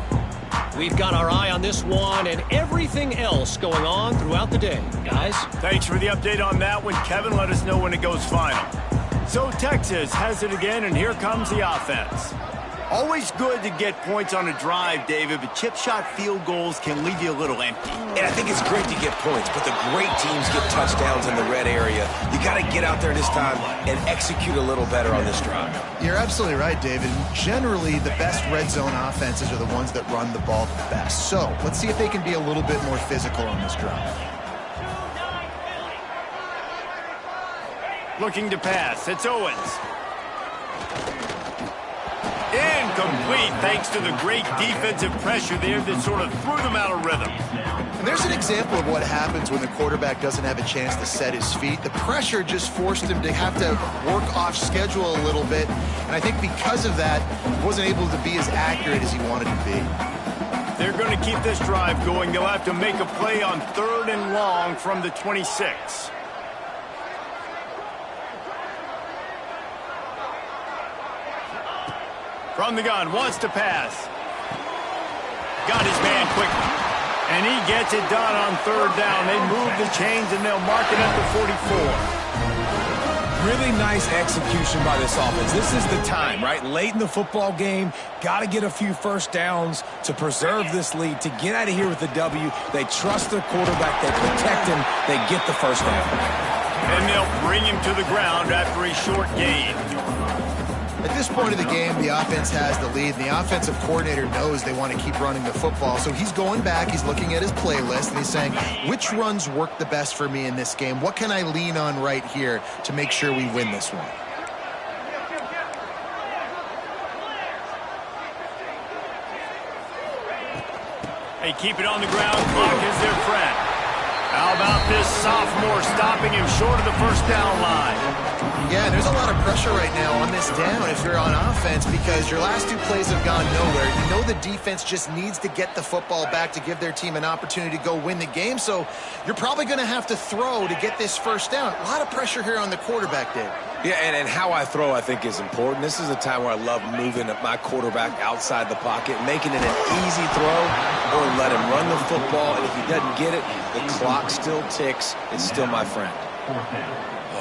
We've got our eye on this one and everything else going on throughout the day. Guys? Thanks for the update on that one, Kevin. Let us know when it goes final. So Texas has it again, and here comes the offense. Always good to get points on a drive, David, but chip shot field goals can leave you a little empty. And I think it's great to get points, but the great teams get touchdowns in the red area. You got to get out there this time and execute a little better on this drive. You're absolutely right, David. Generally, the best red zone offenses are the ones that run the ball the best. So let's see if they can be a little bit more physical on this drive. Looking to pass. It's Owens. Incomplete thanks to the great defensive pressure there that sort of threw them out of rhythm. And there's an example of what happens when the quarterback doesn't have a chance to set his feet. The pressure just forced him to have to work off schedule a little bit. And I think because of that, he wasn't able to be as accurate as he wanted to be. They're going to keep this drive going. They'll have to make a play on 3rd and long from the 26. From the gun, wants to pass. Got his man quickly. And he gets it done on 3rd down. They move the chains and they'll mark it at the 44. Really nice execution by this offense. This is the time, right? Late in the football game, got to get a few first downs to preserve this lead, to get out of here with the W. They trust their quarterback. They protect him. They get the first down. And they'll bring him to the ground after a short gain. At this point of the game, the offense has the lead, and the offensive coordinator knows they want to keep running the football. So he's going back, he's looking at his playlist, and he's saying, which runs work the best for me in this game? What can I lean on right here to make sure we win this one? They keep it on the ground. Clock is their friend. How about this sophomore stopping him short of the first down line? Yeah, there's a lot of pressure right now on this down if you're on offense because your last 2 plays have gone nowhere. You know the defense just needs to get the football back to give their team an opportunity to go win the game, so you're probably going to have to throw to get this first down. A lot of pressure here on the quarterback, Dave. Yeah, and how I throw, I think, is important. This is a time where I love moving my quarterback outside the pocket, making it an easy throw, or let him run the football, and if he doesn't get it, the clock still ticks. It's still my friend.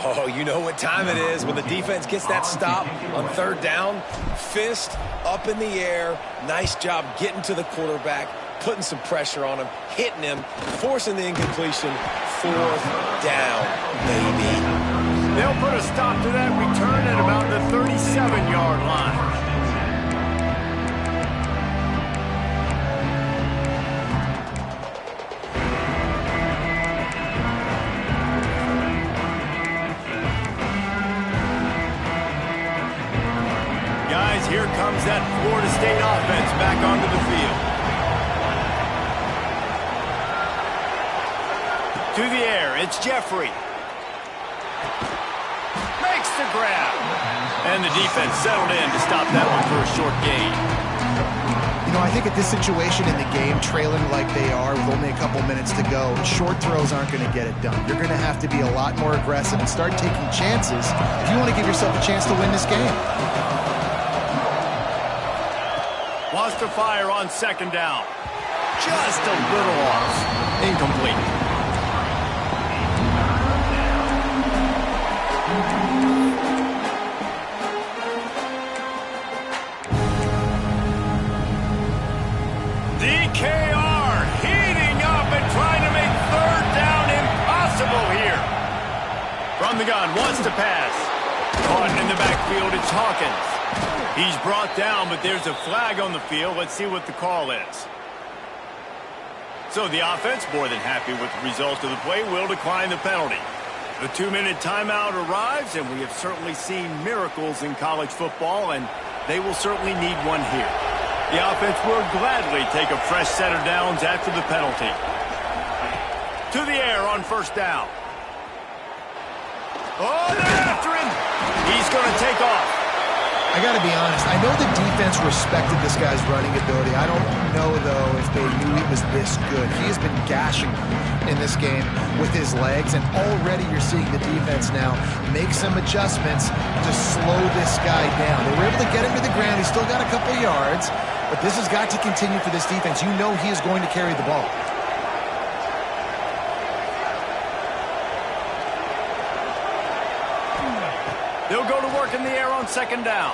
Oh, you know what time it is when the defense gets that stop on 3rd down. Fist up in the air. Nice job getting to the quarterback, putting some pressure on him, hitting him, forcing the incompletion. 4th down, baby. They'll put a stop to that return at about the 37-yard line. Guys, here comes that Florida State offense back onto the field. To the air, it's Jeffrey. Makes the grab. And the defense settled in to stop that one for a short gain. You know, I think at this situation in the game, trailing like they are with only a couple minutes to go, short throws aren't going to get it done. You're going to have to be a lot more aggressive and start taking chances if you want to give yourself a chance to win this game. Wants to fire on 2nd down. Just a little off. Incomplete. DKR heating up and trying to make 3rd down impossible here. From the gun, wants to pass. Caught in the backfield, it's Hawkins. He's brought down, but there's a flag on the field. Let's see what the call is. So the offense, more than happy with the result of the play, will decline the penalty. The 2-minute timeout arrives, and we have certainly seen miracles in college football, and they will certainly need one here. The offense will gladly take a fresh set of downs after the penalty. To the air on 1st down. Oh, they're after him. He's going to take off. I got to be honest. I know the defense respected this guy's running ability. I don't know, though, if they knew he was this good. He has been gashing in this game with his legs, and already you're seeing the defense now make some adjustments to slow this guy down. They were able to get him to the ground. He's still got a couple yards, but this has got to continue for this defense. You know he is going to carry the ball. They'll go to work in the air on 2nd down.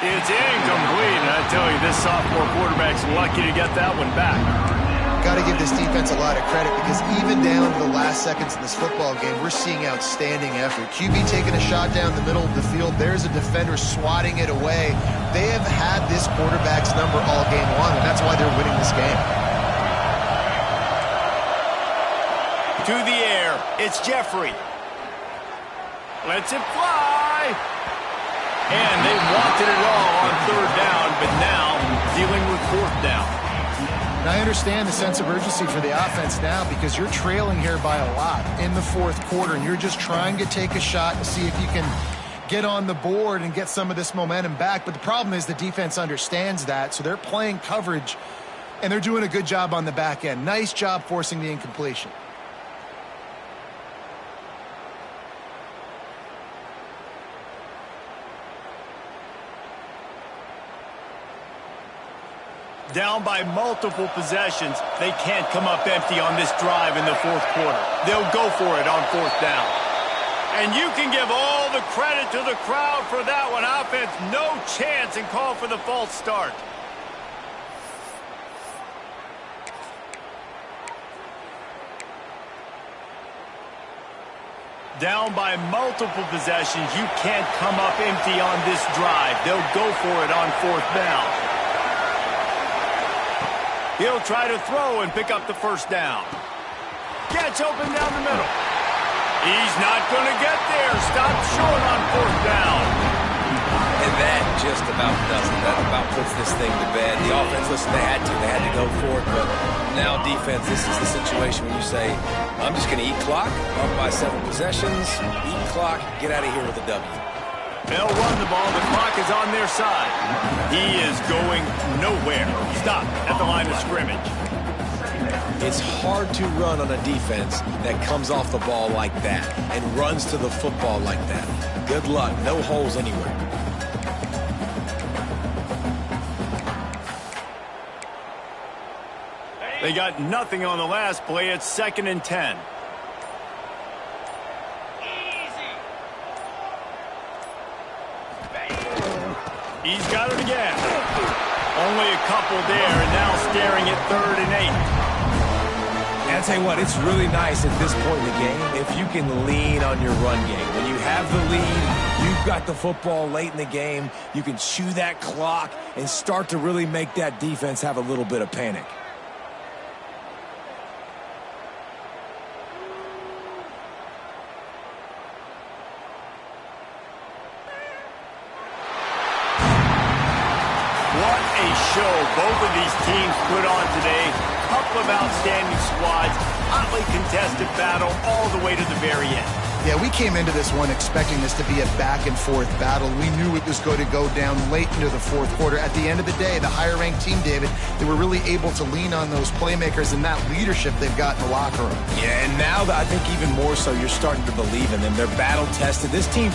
It's incomplete, and I tell you, this sophomore quarterback's lucky to get that one back. Got to give this defense a lot of credit because even down to the last seconds in this football game, we're seeing outstanding effort. QB taking a shot down the middle of the field. There's a defender swatting it away. They have had this quarterback's number all game long, and that's why they're winning this game. To the air, it's Jeffrey. Lets it fly. And they wanted it all on third down, but now dealing with fourth down. And I understand the sense of urgency for the offense now because you're trailing here by a lot in the fourth quarter, and you're just trying to take a shot and see if you can get on the board and get some of this momentum back. But the problem is the defense understands that, so they're playing coverage, and they're doing a good job on the back end. Nice job forcing the incompletion. Down by multiple possessions, they can't come up empty on this drive in the fourth quarter. They'll go for it on fourth down. And you can give all the credit to the crowd for that one. Offense, no chance, and call for the false start. Down by multiple possessions, you can't come up empty on this drive. They'll go for it on fourth down. He'll try to throw and pick up the first down. Gets open down the middle. He's not going to get there. Stopped short on fourth down. And that just about does it. That about puts this thing to bed. The offense, listen, they had to go for it. But now defense, this is the situation when you say, I'm just going to eat clock, up by 7 possessions, eat clock, get out of here with a W. They'll run the ball. The clock is on their side. He is going nowhere. Stop at the line of scrimmage. It's hard to run on a defense that comes off the ball like that and runs to the football like that. Good luck. No holes anywhere. They got nothing on the last play. It's 2nd and 10. He's got it again. Only a couple there, and now staring at 3rd and 8. And I'll tell you what, it's really nice at this point in the game if you can lean on your run game. When you have the lead, you've got the football late in the game, you can chew that clock and start to really make that defense have a little bit of panic. Both of these teams put on today. Couple of outstanding squads. Hotly contested battle all the way to the very end. Yeah, we came into this one expecting this to be a back-and-forth battle. We knew it was going to go down late into the fourth quarter. At the end of the day, the higher-ranked team, David, they were really able to lean on those playmakers and that leadership they've got in the locker room. Yeah, and now I think even more so, you're starting to believe in them. They're battle-tested. This team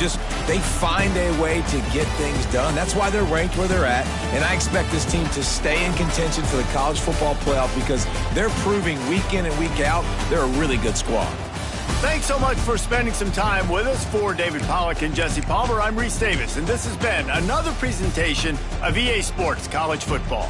they find a way to get things done. That's why they're ranked where they're at, and I expect this team to stay in contention for the college football playoff because they're proving week in and week out they're a really good squad. Thanks so much for spending some time with us. For David Pollack and Jesse Palmer, I'm Reese Davis, and this has been another presentation of EA Sports College Football.